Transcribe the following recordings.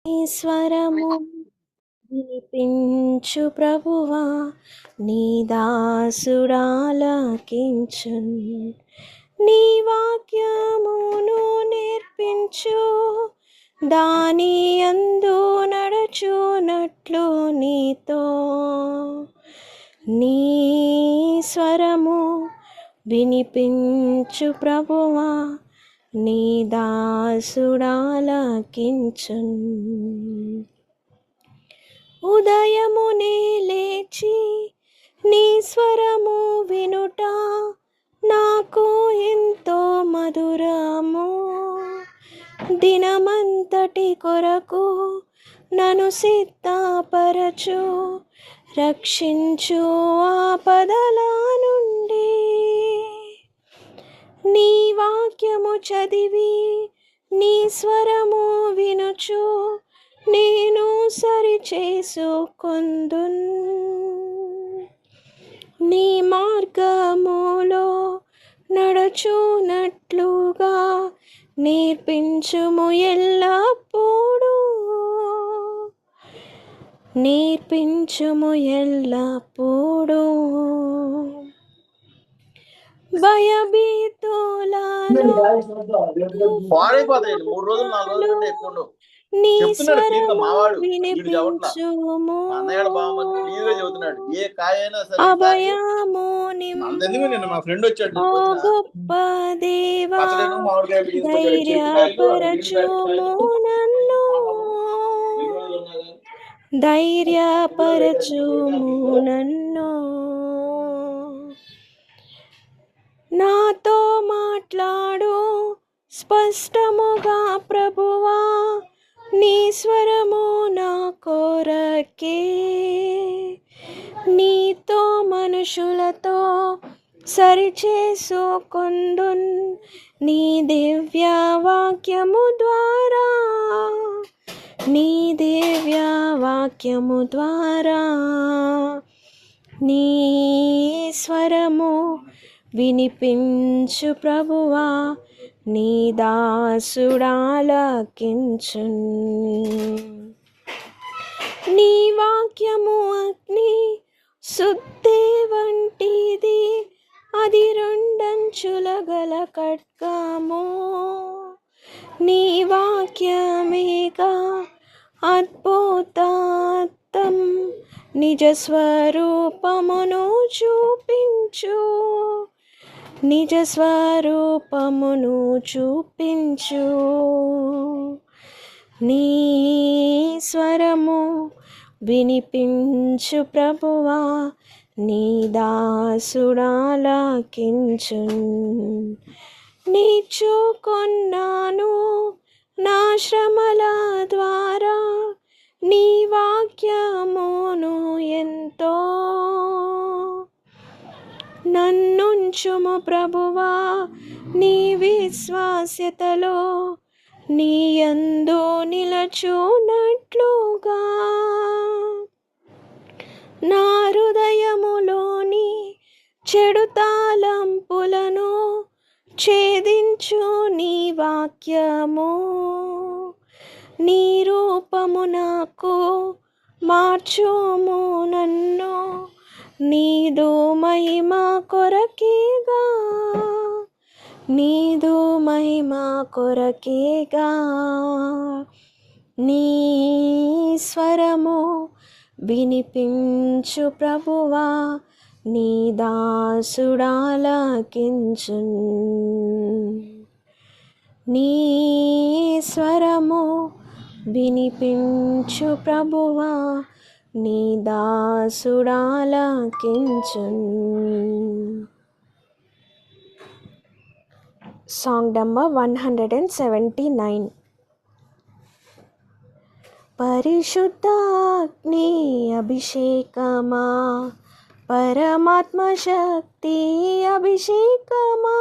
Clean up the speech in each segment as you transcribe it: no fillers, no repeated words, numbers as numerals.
ఈశ్వరము వినిపించు ప్రభువా, నీ దాసుడాలకించున్. నీ వాక్యమును నేర్పించు, దాని యందు నడచునట్లు నీతో. నీ స్వరము వినిపించు ప్రభువా, నీ దాసుడాలకించున్. ఉదయమునే లేచి నీ స్వరము వినుట నాకు ఎంతో మధురము. దినమంతటి కొరకు నన్ను సిద్ధపరచు, రక్షించు ఆపదల నుండి. నీ వాక్యము చదివి నీ స్వరము వినుచు నేను సరిచేసుకొందున్. నీ మార్గములో నడచునట్లుగా నేర్పించుము ఎల్లప్పుడూ. నేర్పించుము ఎల్లప్పుడూ. భయభీతులలో పాడైపోతాయండి 3 రోజులు 4 రోజుల కంటే ఎక్కువ ఉండవు. నీ చెప్తున్నాడు క్లియర్ గా స్వరము మావాడు వీడు చెప్పట్లా. వినిపించుము. మా అన్నయ్య బామ్మని క్లియర్ గా చెబుతున్నాడు. ఏ కాయ అయినా సరే అభయము అంతెందుకు నిన్న మా ఫ్రెండ్ వచ్చాడు ఓ గొప్ప దేవా, పచ్చడేమో మామిడికాయ ధైర్యపరచుము నన్ను. ధైర్యపరచుము నన్ను. నాతో మాట్లాడు స్పష్టముగా ప్రభువా, నీ స్వరము నా కొరకే. నీతో మనుషులతో సరిచేసుకొందున్, నీ దివ్య వాక్యము ద్వారా. నీ దివ్య వాక్యము ద్వారా. నీ స్వరము వినిపించు ప్రభువా, నీ దాసుడాలకించున్. నీ వాక్యము అగ్ని శుద్ధి వంటిది, అది రెండంచుల గల ఖడ్గము. నీ వాక్యమేగా అద్భుతార్థం, నిజ స్వరూపమును చూపించు. నిజ స్వరూపమును చూపించు. నీ స్వరము వినిపించు ప్రభువా, నీ దాసుడాలకించున్. నేర్చుకొన్నాను నా శ్రమల ద్వారా నీ వాక్యమును ఎంతో. నన్నుంచుము ప్రభువా నీ విశ్వాస్యతలో, నీ యందు నిలచునట్లుగా. నా హృదయములోని చెడు తలంపులను ఛేదించు నీ వాక్యము. నీ రూపము నాకు మార్చుము నన్ను, నీదు మహిమ కొరకేగా. నీదు మహిమ కొరకేగా. నీ స్వరము వినిపించు ప్రభువా, నీ దాసుడాలకించున్. నీ స్వరము వినిపించు ప్రభువా, నీ దాసుడాలకించున్. Song number 179. పరిశుద్ధాగ్ని అభిషేకమా, పరమాత్మ శక్తి అభిషేకమా,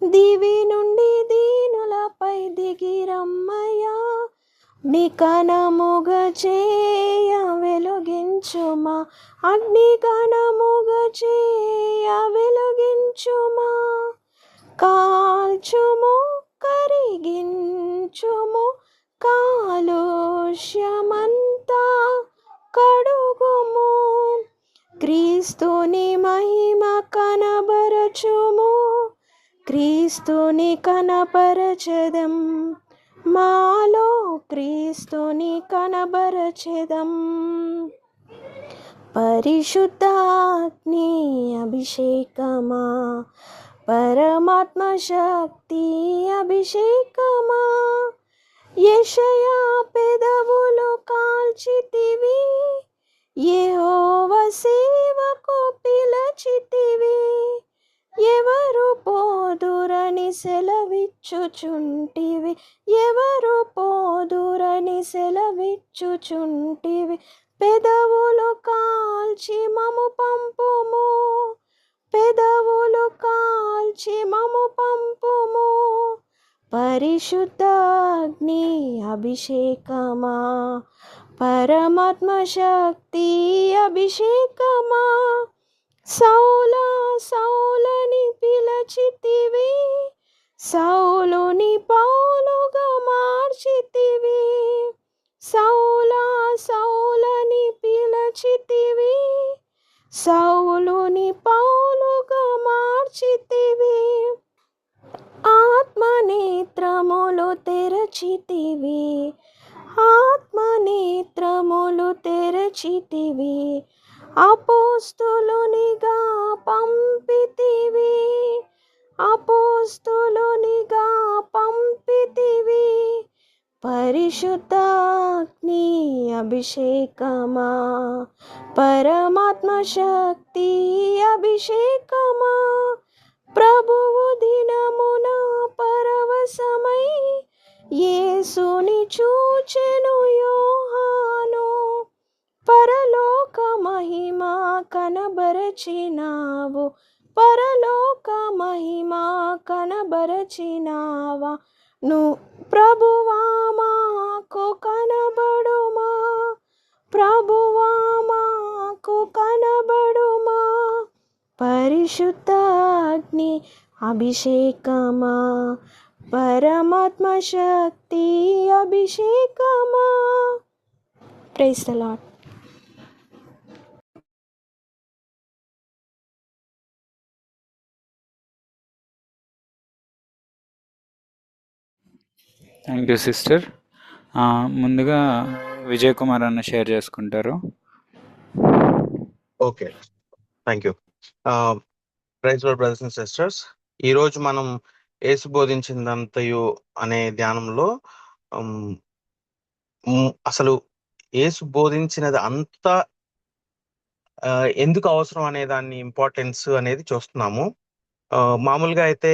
దివి నుండి దీనులపై దిగిరమ్మయ్యా. అగ్నికణముగ చేయ వెలుగించుమా, అగ్నికణముగ చేయ వెలుగించుమా. కాల్చుము కరిగించుము, కాలుష్యమంతా కడుగుము, క్రీస్తుని మహిమ కనబరచుము, క్రీస్తుని కనపరచెదం, మాలో క్రీస్తుని కనబరచెదం. పరిశుద్ధాగ్ని అభిషేకమా, పరమాత్మ శక్తి అభిషేకమా, యెషయా పెదవులు కాల్చితివి, యెహోవా సేవకు పిలచితివి, ఎవరు పోదురని సెలవిచ్చుచుంటివి, ఎవరు పోదురని సెలవిచ్చుచుంటివి, పెదవులు కాల్చి మము పంపుము, పెదవులు కాల్చి మము పంపుము. పరిశుద్ధాగ్ని అభిషేకమా, పరమాత్మ శక్తి అభిషేకమా, సౌలా సౌలని పిలచితివి, సౌలుని పౌలుగా మార్చితివి, సౌలా సౌలని పిలచితివి, సౌలుని పౌలుగా మార్చితివి, ఆత్మనేత్రములు తెరచితివి, ఆత్మనేత్రములు తెరచితివి, అపోస్తులునిగా పంపితివి, అపోస్తులునిగా పంపితివి. పరిశుద్ధాగ్ని అభిషేకమా, పరమాత్మ శక్తి అభిషేకమా, ప్రభువు దినమున పరవశమై యేసుని చూచెను యోహాను, పరలోక మహిమ కనబరచినావు, పరలోక మహిమ కనబరచినావా, ప్రభువా మాకు కనబడుమా, ప్రభువా మాకు కనబడుమా. పరిశుద్ధాగ్ని అభిషేకమా, పరమాత్మ శక్తి అభిషేకమా. Praise the lord. Thank you sister. ముందుగా విజయ్ కుమార్ అన్న షేర్ చేసుకుంటారు. Okay, thank you. Praise lord brothers and sisters. ఈరోజు మనం యేసు బోధించిందంతయు అనే ధ్యానంలో అసలు యేసు బోధించినది అంతా ఎందుకు అవసరం అనే దాన్ని ఇంపార్టెన్స్ అనేది చూస్తున్నాము. మామూలుగా అయితే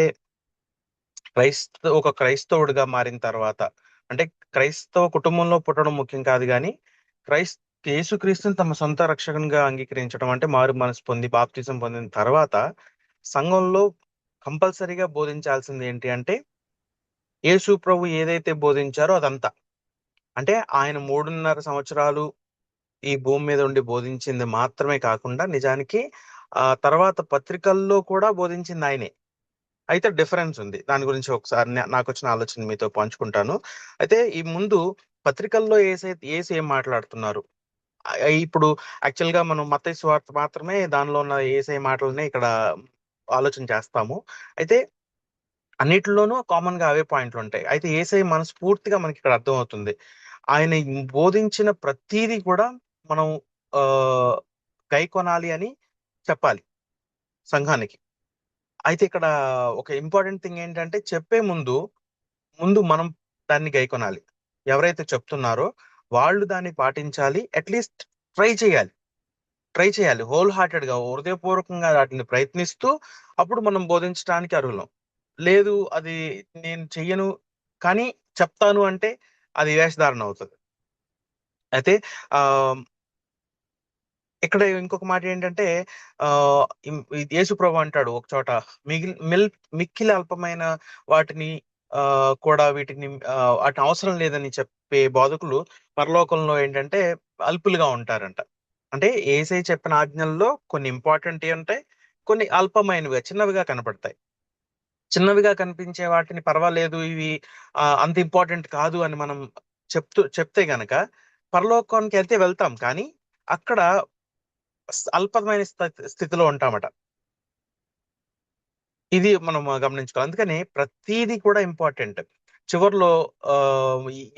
ఒక క్రైస్తవుడిగా మారిన తర్వాత, అంటే క్రైస్తవ కుటుంబంలో పుట్టడం ముఖ్యం కాదు, కానీ యేసుక్రీస్తుని తమ సొంత రక్షకునిగా అంగీకరించడం, అంటే మారు మనసు పొంది బాప్తిజం పొందిన తర్వాత సంఘంలో కంపల్సరీగా బోధించాల్సింది ఏంటి అంటే, యేసు ప్రభు ఏదైతే బోధించారో అదంతా. అంటే ఆయన 3.5 సంవత్సరాలు ఈ భూమి మీద ఉండి బోధించింది మాత్రమే కాకుండా, నిజానికి తర్వాత పత్రికల్లో కూడా బోధించింది ఆయనే. అయితే డిఫరెన్స్ ఉంది. దాని గురించి ఒకసారి నాకు వచ్చిన ఆలోచన మీతో పంచుకుంటాను. అయితే ఈ ముందు పత్రికల్లో యేసు ఏం మాట్లాడుతున్నారు, ఇప్పుడు యాక్చువల్ గా మనం మత్తయి సువార్త మాత్రమే దానిలో ఉన్న యేసయ్య మాటలనే ఇక్కడ ఆలోచన చేస్తాము. అయితే అన్నిటిలోనూ కామన్ గా అవే పాయింట్లు ఉంటాయి. అయితే యేసయ్య మనస్ఫూర్తిగా మనకి ఇక్కడ అర్థమవుతుంది. ఆయన బోధించిన ప్రతిదీ కూడా మనం గైకొనాలి అని చెప్పాలి సంఘానికి. అయితే ఇక్కడ ఒక ఇంపార్టెంట్ థింగ్ ఏంటంటే, చెప్పే ముందు మనం దాన్ని గైకొనాలి. ఎవరైతే చెప్తున్నారో వాళ్ళు దాన్ని పాటించాలి, అట్లీస్ట్ ట్రై చేయాలి హోల్ హార్టెడ్ గా, హృదయపూర్వకంగా వాటిని ప్రయత్నిస్తూ అప్పుడు మనం బోధించడానికి అర్హులం. లేదు అది నేను చెయ్యను కానీ చెప్తాను అంటే అది వేషధారణ అవుతుంది. అయితే ఇక్కడ ఇంకొక మాట ఏంటంటే, యేసు ప్రభు అంటాడు ఒక చోట, మిక్కిలి అల్పమైన వాటిని కూడా వీటిని అవసరం లేదని చెప్పే బోధకులు పరలోకంలో ఏంటంటే అల్పులుగా ఉంటారంట. అంటే యేసయ్య చెప్పిన ఆజ్ఞల్లో కొన్ని ఇంపార్టెంట్ ఉంటాయి, కొన్ని అల్పమైనవిగా చిన్నవిగా కనపడతాయి. చిన్నవిగా కనిపించే వాటిని పర్వాలేదు, ఇవి అంత ఇంపార్టెంట్ కాదు అని మనం చెప్తే గనక పరలోకానికి అయితే వెళ్తాం, కానీ అక్కడ అల్పమైన స్థితిలో ఉంటామట. ఇది మనం గమనించుకోవాలి. అందుకని ప్రతిదీ కూడా ఇంపార్టెంట్. చివర్లో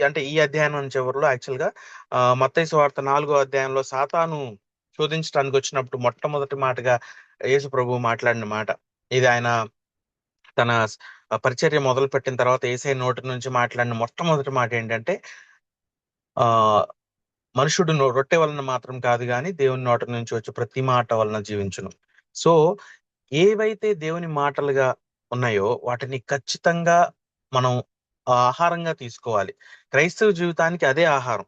అంటే ఈ అధ్యాయం చివరిలో యాక్చువల్ గా మత్తయి సువార్త 4వ అధ్యాయంలో సాతాను శోధించడానికి వచ్చినప్పుడు మొట్టమొదటి మాటగా యేసు ప్రభు మాట్లాడిన మాట ఇది. ఆయన తన పరిచర్య మొదలు పెట్టిన తర్వాత యేసయ్య నోటి నుంచి మాట్లాడిన మొట్టమొదటి మాట ఏంటంటే, ఆ మనుషుడు రొట్టె వలన మాత్రం కాదు గాని దేవుని నోటి నుంచి వచ్చే ప్రతి మాట వలన జీవించును. సో ఏవైతే దేవుని మాటలుగా ఉన్నాయో వాటిని ఖచ్చితంగా మనం ఆహారంగా తీసుకోవాలి. క్రైస్తవ జీవితానికి అదే ఆహారం,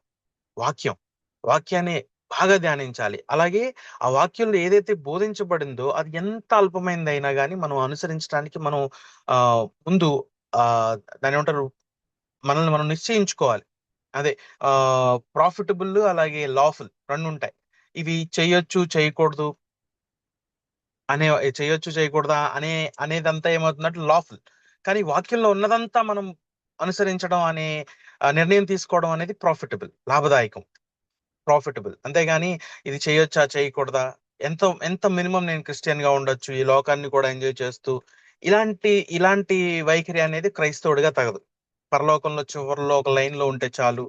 వాక్యాన్ని బాగా ధ్యానించాలి. అలాగే ఆ వాక్యంలో ఏదైతే బోధించబడిందో అది ఎంత అల్పమైనదైనా కానీ మనం అనుసరించడానికి మనం ముందు దాని ఏమంటారు, మనల్ని మనం నిశ్చయించుకోవాలి. అదే ప్రాఫిటబుల్ అలాగే లాఫుల్ రెండు ఉంటాయి. ఇవి చేయొచ్చు చేయకూడదు చేయొచ్చు చేయకూడదా అనేదంతా ఏమవుతున్నట్టు లాఫుల్. కానీ వాక్యంలో ఉన్నదంతా మనం అనుసరించడం అనే నిర్ణయం తీసుకోవడం అనేది లాభదాయకం, ప్రాఫిటబుల్. అంతేగాని ఇది చేయొచ్చా చేయకూడదా, ఎంత మినిమం నేను క్రిస్టియన్ గా ఉండొచ్చు, ఈ లోకాన్ని కూడా ఎంజాయ్ చేస్తూ ఇలాంటి వైఖరి అనేది క్రైస్తవుడిగా తగదు. పరలోకంలో చివరిలో ఒక లైన్ లో ఉంటే చాలు,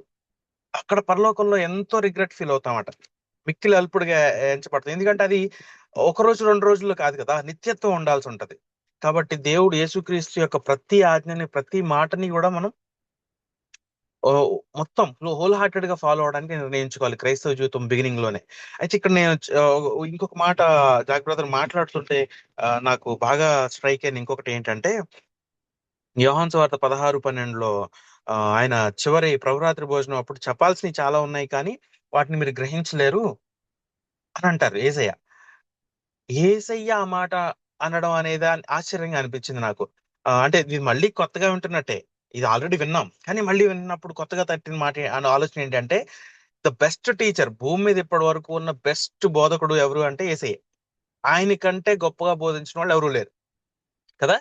అక్కడ పరలోకంలో ఎంతో రిగ్రెట్ ఫీల్ అవుతామట. మిక్కిలి అల్పుడిగా ఎంచబడుతుంది. ఎందుకంటే అది ఒక రోజు 2 రోజుల్లో కాదు కదా, నిత్యత్వం ఉండాల్సి ఉంటది. కాబట్టి దేవుడు యేసుక్రీస్తు యొక్క ప్రతి ఆజ్ఞని ప్రతి మాటని కూడా మనం మొత్తం హోల్ హార్టెడ్ గా ఫాలో అవడానికి నిర్ణయించుకోవాలి క్రైస్తవ జీవితం బిగినింగ్ లోనే. అయితే ఇక్కడ నేను ఇంకొక మాట జాక్ బ్రదర్ మాట్లాడుతుంటే నాకు బాగా స్ట్రైక్ అయిన ఇంకొకటి ఏంటంటే, యోహాను సువార్త 16:12లో ఆయన చివరి ప్రభురాత్రి భోజనం అప్పుడు చెప్పాల్సినవి చాలా ఉన్నాయి కానీ వాటిని మీరు గ్రహించలేరు అని అంటారు ఏసయ్య. ఏసయ్య ఆ మాట అనడం అనేది ఆశ్చర్యంగా అనిపించింది నాకు. అంటే ఇది మళ్ళీ కొత్తగా వింటున్నట్టే, ఇది ఆల్రెడీ విన్నాం కానీ మళ్ళీ విన్నప్పుడు కొత్తగా తట్టిన మాట అనే ఆలోచన ఏంటంటే, ద బెస్ట్ టీచర్ భూమి మీద ఇప్పటి వరకు ఉన్న బెస్ట్ బోధకుడు ఎవరు అంటే ఏసయ్య. ఆయన కంటే గొప్పగా బోధించిన వాళ్ళు ఎవరు లేరు కదా.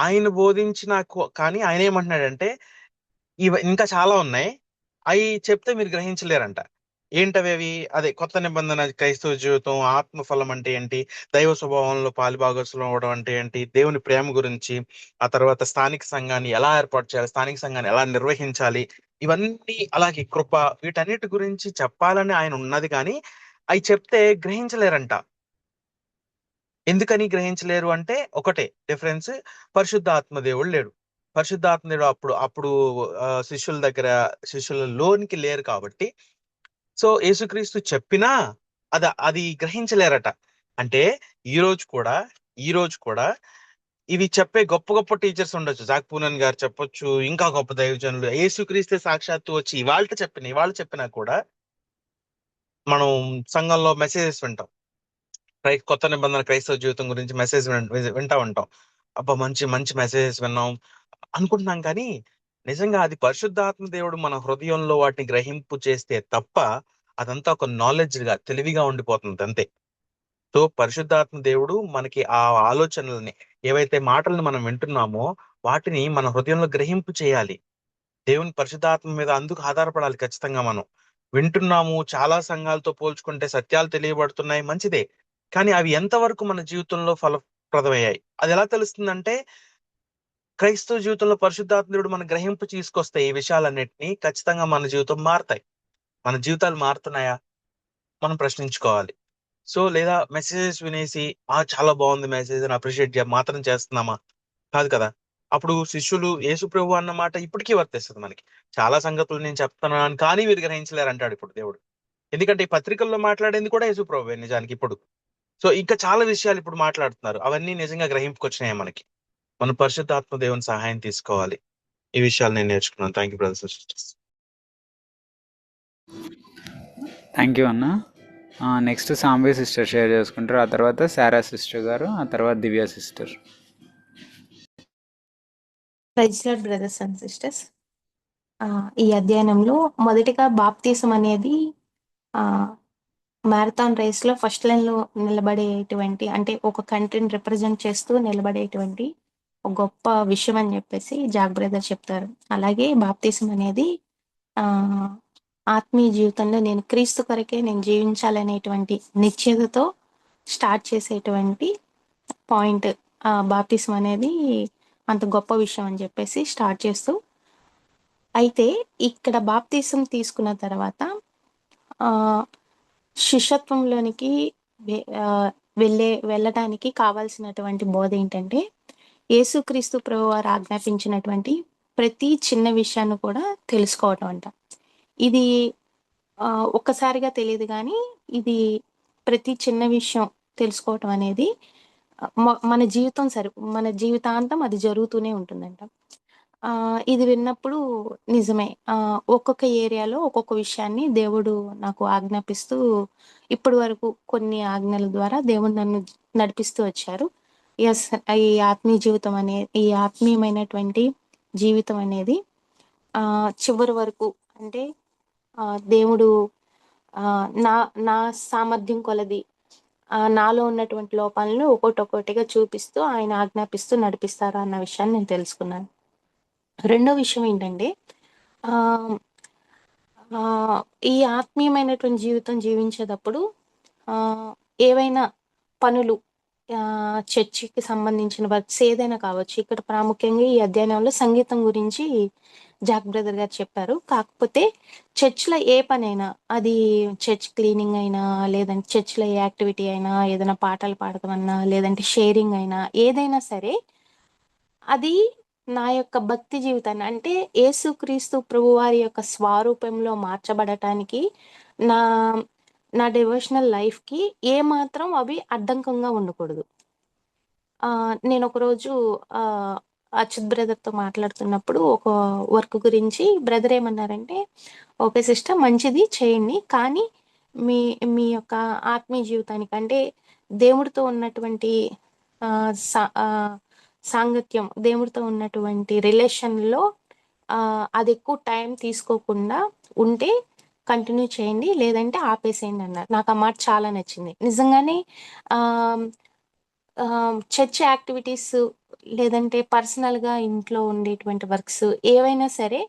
ఆయన బోధించిన కానీ ఆయన ఏమంటున్నాడంటే ఇంకా చాలా ఉన్నాయి, అవి చెప్తే మీరు గ్రహించలేరంట. ఏంటవి అవి? అదే కొత్త నిబంధన క్రైస్తవ జీవితం, ఆత్మఫలం అంటే ఏంటి, దైవ స్వభావంలో పాలిభాగస్సులు అవ్వడం అంటే ఏంటి, దేవుని ప్రేమ గురించి, ఆ తర్వాత స్థానిక సంఘాన్ని ఎలా ఏర్పాటు చేయాలి, స్థానిక సంఘాన్ని ఎలా నిర్వహించాలి, ఇవన్నీ అలాగే కృప, వీటన్నిటి గురించి చెప్పాలని ఆయన ఉన్నది కానీ అవి చెప్తే గ్రహించలేరంట. ఎందుకని గ్రహించలేరు అంటే ఒకటే డిఫరెన్స్, పరిశుద్ధాత్మ దేవుడు లేడు. పరిశుద్ధాత్మ దేవుడు అప్పుడు శిష్యుల లోనికి లేరు కాబట్టి, సో యేసుక్రీస్తు చెప్పినా అది గ్రహించలేరట. అంటే ఈ రోజు కూడా ఇవి చెప్పే గొప్ప గొప్ప టీచర్స్ ఉండొచ్చు, జాక్ పూనన్ గారు చెప్పొచ్చు, ఇంకా గొప్ప దైవజనులు, యేసుక్రీస్తే సాక్షాత్తు వచ్చి ఇవాళ చెప్పినా కూడా మనం సంఘంలో మెసేజెస్ వింటాం, కొత్త నిబంధన క్రైస్తవ జీవితం గురించి మెసేజ్ వింటా ఉంటాం. అబ్బా మంచి మంచి మెసేజెస్ విన్నాం అనుకుంటున్నాం, కానీ నిజంగా అది పరిశుద్ధాత్మ దేవుడు మన హృదయంలో వాటిని గ్రహింపు చేస్తే తప్ప అదంతా ఒక నాలెడ్జ్ గా తెలివిగా ఉండిపోతుంది అంతే. సో పరిశుద్ధాత్మ దేవుడు మనకి ఆ ఆలోచనలని, ఏవైతే మాటలను మనం వింటున్నామో వాటిని మన హృదయంలో గ్రహింపు చేయాలి. దేవుని పరిశుద్ధాత్మ మీద అందుకు ఆధారపడాలి. ఖచ్చితంగా మనం వింటున్నాము, చాలా సంఘాలతో పోల్చుకుంటే సత్యాలు తెలియబడుతున్నాయి, మంచిదే, కానీ అవి ఎంతవరకు మన జీవితంలో ఫలప్రదమయ్యాయి అది ఎలా తెలుస్తుందంటే, క్రైస్తవ జీవితంలో పరిశుద్ధాత్మ దేవుడు మన గ్రహింపు తీసుకొస్తే ఈ విషయాలన్నిటినీ ఖచ్చితంగా మన జీవితం మారుతాయి. మన జీవితాలు మారుతున్నాయా మనం ప్రశ్నించుకోవాలి. సో లేదా మెసేజెస్ వినేసి చాలా బాగుంది మెసేజ్ అని అప్రిషియేట్ మాత్రం చేస్తున్నామా? కాదు కదా. అప్పుడు శిష్యులు యేసు ప్రభు అన్న మాట ఇప్పటికీ వర్తిస్తుంది మనకి. చాలా సంగతులు నేను చెప్తున్నాను కానీ మీరు గ్రహించలేరు అంటాడు ఇప్పుడు దేవుడు. ఎందుకంటే ఈ పత్రికల్లో మాట్లాడేది కూడా యేసు ప్రభువే నిజానికి ఇప్పుడు. సో ఇంకా చాలా విషయాలు ఇప్పుడు మాట్లాడుతున్నారు, అవన్నీ నిజంగా గ్రహింపుకొచ్చినాయి మనకి. మనం పరిశుద్ధాత్మ దేవుని సహాయం తీసుకోవాలి. ఈ విషయాలు నేను నేర్చుకున్నాను. Thank you brothers and sisters. Thank you అన్న. నెక్స్ట్ సాంబే సిస్టర్ షేర్ చేసుకుంటారు, ఆ తర్వాత సారా సిస్టర్ గారు, ఆ తర్వాత Divya sister. Praise lord brothers and sisters. ఈ అధ్యయనంలో మొదటిగా బాప్తీసం అనేది మ్యారథాన్ రేస్లో ఫస్ట్ లైన్లో నిలబడేటువంటి, అంటే ఒక కంట్రీని రిప్రజెంట్ చేస్తూ నిలబడేటువంటి ఒక గొప్ప విషయం అని చెప్పేసి జాక్ బ్రదర్ చెప్తారు. అలాగే బాప్తీసం అనేది ఆత్మీయ జీవితంలో నేను క్రీస్తు కొరకే నేను జీవించాలనేటువంటి నిశ్చయతతో స్టార్ట్ చేసేటువంటి పాయింట్ బాప్తిస్మం అనేది అంత గొప్ప విషయం అని చెప్పేసి స్టార్ట్ చేస్తూ, అయితే ఇక్కడ బాప్తిసం తీసుకున్న తర్వాత శిష్యత్వంలోనికి వెళ్ళటానికి కావాల్సినటువంటి బోధ ఏంటంటే, యేసుక్రీస్తు ప్రభువారు ఆజ్ఞాపించినటువంటి ప్రతి చిన్న విషయాన్ని కూడా తెలుసుకోవటం అంట. ఇది ఒక్కసారిగా తెలియదు కానీ, ఇది ప్రతి చిన్న విషయం తెలుసుకోవటం అనేది మన జీవితాంతం అది జరుగుతూనే ఉంటుందంట. ఇది విన్నప్పుడు నిజమే. ఒక్కొక్క ఏరియాలో ఒక్కొక్క విషయాన్ని దేవుడు నాకు ఆజ్ఞాపిస్తూ, ఇప్పటి వరకు కొన్ని ఆజ్ఞల ద్వారా దేవుడు నన్ను నడిపిస్తూ వచ్చారు. యెస్. ఈ ఆత్మీయమైనటువంటి జీవితం అనేది చివరి వరకు అంటే దేవుడు నా నా సామర్థ్యం కొలది నాలో ఉన్నటువంటి లోపాలను ఒక్కొక్కటిగా చూపిస్తూ ఆయన ఆజ్ఞాపిస్తూ నడిపిస్తారు అన్న విషయాన్ని నేను తెలుసుకున్నాను. రెండో విషయం ఏంటంటే, ఈ ఆత్మీయమైనటువంటి జీవితం జీవించేటప్పుడు ఏవైనా పనులు చర్చికి సంబంధించిన వర్క్స్ ఏదైనా కావచ్చు. ఇక్కడ ప్రాముఖ్యంగా ఈ అధ్యయనంలో సంగీతం గురించి జాక్ బ్రదర్ గారు చెప్పారు. కాకపోతే చర్చ్‌లో ఏ పనైనా, అది చర్చ్ క్లీనింగ్ అయినా, లేదంటే చర్చ్‌లో ఏ యాక్టివిటీ అయినా, ఏదైనా పాటలు పాడటమన్నా, లేదంటే షేరింగ్ అయినా, ఏదైనా సరే అది నా యొక్క భక్తి జీవితాన్ని అంటే యేసుక్రీస్తు ప్రభువారి యొక్క స్వరూపంలో మార్చబడటానికి నా నా డివోషనల్ లైఫ్‌కి ఏమాత్రం అవి అడ్డంకంగా ఉండకూడదు. నేను ఒకరోజు అచ్యుత్ బ్రదర్‌తో మాట్లాడుతున్నప్పుడు ఒక వర్క్ గురించి బ్రదర్ ఏమన్నారంటే, ఓకే సిస్టర్ మంచిది చేయండి. కానీ మీ మీ యొక్క ఆత్మీయ జీవితానికి అంటే దేవుడితో ఉన్నటువంటి సాంగత్యం, దేవుడితో ఉన్నటువంటి రిలేషన్‌లో అది ఎక్కువ టైం తీసుకోకుండా ఉంటే కంటిన్యూ చేయండి. లేదంటే ఆపేసేయండి అన్నారు. నాకు ఆ మాట చాలా నచ్చింది. నిజంగానే చర్చ్ యాక్టివిటీస్ లేదంటే పర్సనల్‌గా ఇంట్లో ఉండేటువంటి వర్క్స్ ఏవైనా సరే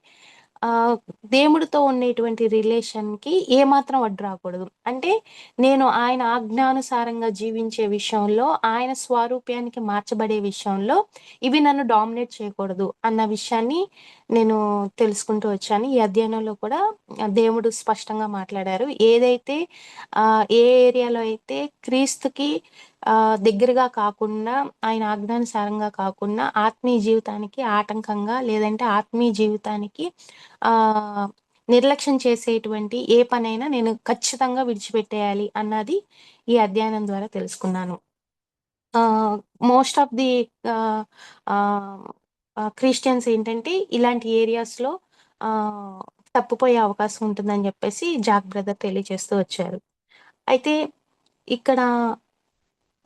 దేవుడితో ఉండేటువంటి రిలేషన్‌కి ఏమాత్రం అడ్డు రాకూడదు. అంటే నేను ఆయన ఆజ్ఞానుసారంగా జీవించే విషయంలో, ఆయన స్వారూప్యానికి మార్చబడే విషయంలో ఇవి నన్ను డామినేట్ చేయకూడదు అన్న విషయాన్ని నేను తెలుసుకుంటూ వచ్చాను. ఈ అధ్యయనంలో కూడా దేవుడు స్పష్టంగా మాట్లాడారు. ఏదైతే ఏ ఏరియాలో అయితే క్రీస్తుకి దగ్గరగా కాకుండా, ఆయన ఆజ్ఞానుసారంగా కాకుండా, ఆత్మీయ జీవితానికి ఆటంకంగా లేదంటే ఆత్మీయ జీవితానికి నిర్లక్ష్యం చేసేటువంటి ఏ పనైనా నేను ఖచ్చితంగా విడిచిపెట్టేయాలి అన్నది ఈ అధ్యయనం ద్వారా తెలుసుకున్నాను. మోస్ట్ ఆఫ్ ది క్రిస్టియన్స్ ఏంటంటే ఇలాంటి ఏరియాస్‌లో తప్పిపోయే అవకాశం ఉంటుందని చెప్పేసి జాక్ బ్రదర్ తెలియజేస్తూ వచ్చారు. అయితే ఇక్కడ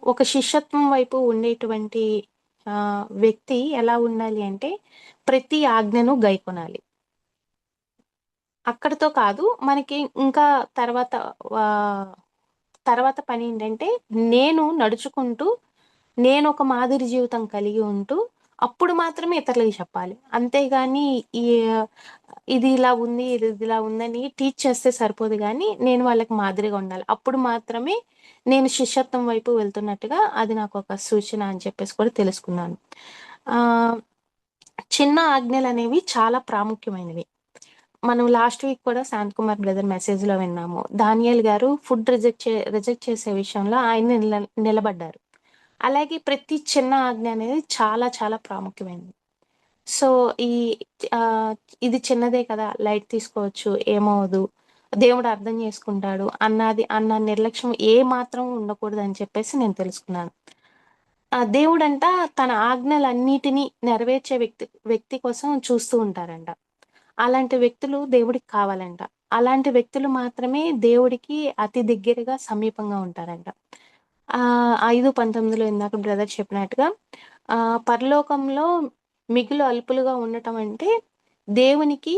ఒక శిష్యత్వం వైపు ఉండేటువంటి వ్యక్తి ఎలా ఉండాలి అంటే, ప్రతి ఆజ్ఞను గైకొనాలి. అక్కడితో కాదు, మనకి ఇంకా తర్వాత పనేంటంటే, నేను నడుచుకుంటూ, నేనొక మాదిరి జీవితం కలిగి ఉంటూ, అప్పుడు మాత్రమే ఇతరులకి చెప్పాలి. అంతేగాని ఈ ఇది ఇలా ఉంది, ఇది ఇలా ఉందని టీచ్ చేస్తే సరిపోదు గానీ, నేను వాళ్ళకి మాదిరిగా ఉండాలి. అప్పుడు మాత్రమే నేను శిష్యత్వం వైపు వెళ్తున్నట్టుగా అది నాకొక సూచన అని చెప్పేసి కూడా తెలుసుకున్నాను. చిన్న ఆజ్ఞలనేవి చాలా ప్రాముఖ్యమైనవి. మనం లాస్ట్ వీక్ కూడా శాంతకుమార్ బ్రదర్ మెసేజ్‌లో విన్నాము. దానియేల్ గారు ఫుడ్ రిజెక్ట్ చేసే విషయంలో ఆయన నిలబడ్డారు. అలాగే ప్రతి చిన్న ఆజ్ఞ అనేది చాలా చాలా ప్రాముఖ్యమైనది. సో, ఇది చిన్నదే కదా! లైట్ తీసుకోవచ్చు, ఏమవ్వదు, దేవుడు అర్థం చేసుకుంటాడు అన్న నిర్లక్ష్యం ఏమాత్రం ఉండకూడదని చెప్పేసి నేను తెలుసుకున్నాను. దేవుడంట తన ఆజ్ఞలన్నిటిని నెరవేర్చే వ్యక్తి కోసం చూస్తూ ఉంటారంట. అలాంటి వ్యక్తులు దేవుడికి కావాలంట. అలాంటి వ్యక్తులు మాత్రమే దేవుడికి అతి దగ్గరగా సమీపంగా ఉంటారంట. 5:19లో ఇందాక బ్రదర్ చెప్పినట్టుగా పరలోకంలో మిగులు అల్పులుగా ఉండటం అంటే దేవునికి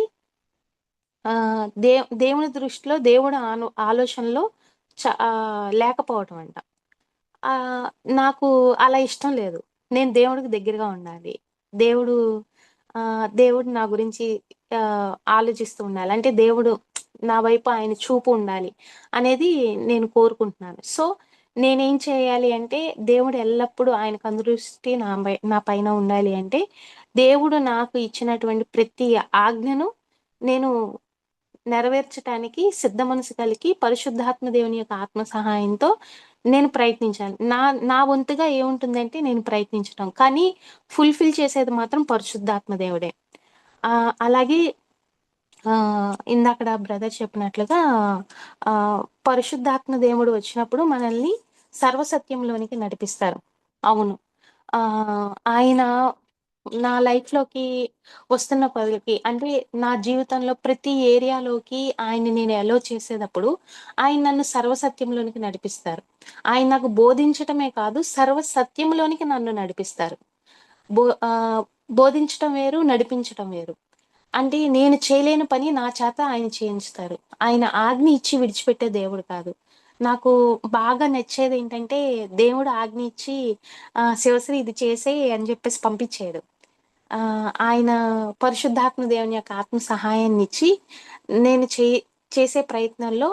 దేవుని దృష్టిలో దేవుడి ఆలోచనలో లేకపోవటం అంట. నాకు అలా ఇష్టం లేదు. నేను దేవుడికి దగ్గరగా ఉండాలి. దేవుడు దేవుడు నా గురించి ఆలోచిస్తూ ఉండాలి. అంటే దేవుడు నా వైపు ఆయన చూపు ఉండాలి అనేది నేను కోరుకుంటున్నాను. సో, నేనేం చేయాలి అంటే దేవుడు ఎల్లప్పుడూ ఆయన కనుదృష్టి నా పైన ఉండాలి అంటే, దేవుడు నాకు ఇచ్చినటువంటి ప్రతి ఆజ్ఞను నేను నెరవేర్చటానికి సిద్ధ మనసు కలిగి పరిశుద్ధాత్మ దేవుని యొక్క ఆత్మ సహాయంతో నేను ప్రయత్నించాలి. నా నా వంతుగా ఏముంటుందంటే నేను ప్రయత్నించటం. కానీ ఫుల్‌ఫిల్ చేసేది మాత్రం పరిశుద్ధాత్మ దేవుడే. అలాగే ఇందాకడ బ్రదర్ చెప్పినట్లుగా పరిశుద్ధాత్మ దేవుడు వచ్చినప్పుడు మనల్ని సర్వసత్యంలోనికి నడిపిస్తారు. అవును. ఆయన నా లైఫ్‌లోకి వస్తున్న పలుకి అంటే నా జీవితంలో ప్రతి ఏరియాలోకి ఆయన్ని నేను అలో చేసేటప్పుడు ఆయన నన్ను సర్వసత్యంలోనికి నడిపిస్తారు. ఆయన నాకు బోధించటమే కాదు సర్వసత్యంలోనికి నన్ను నడిపిస్తారు. బో ఆహ్, బోధించటం వేరు, నడిపించటం వేరు. అంటే నేను చేయలేని పని నా చేత ఆయన చేయించుతారు. ఆయన ఆజ్ఞ ఇచ్చి విడిచిపెట్టే దేవుడు కాదు. నాకు బాగా నచ్చేదేంటంటే దేవుడు ఆజ్ఞ ఇచ్చి శివశ్రీ ఇది చేసేయి అని చెప్పేసి పంపించేయడు. ఆయన పరిశుద్ధాత్మ దేవుని యొక్క ఆత్మ సహాయాన్నిచ్చి నేను చేసే ప్రయత్నంలో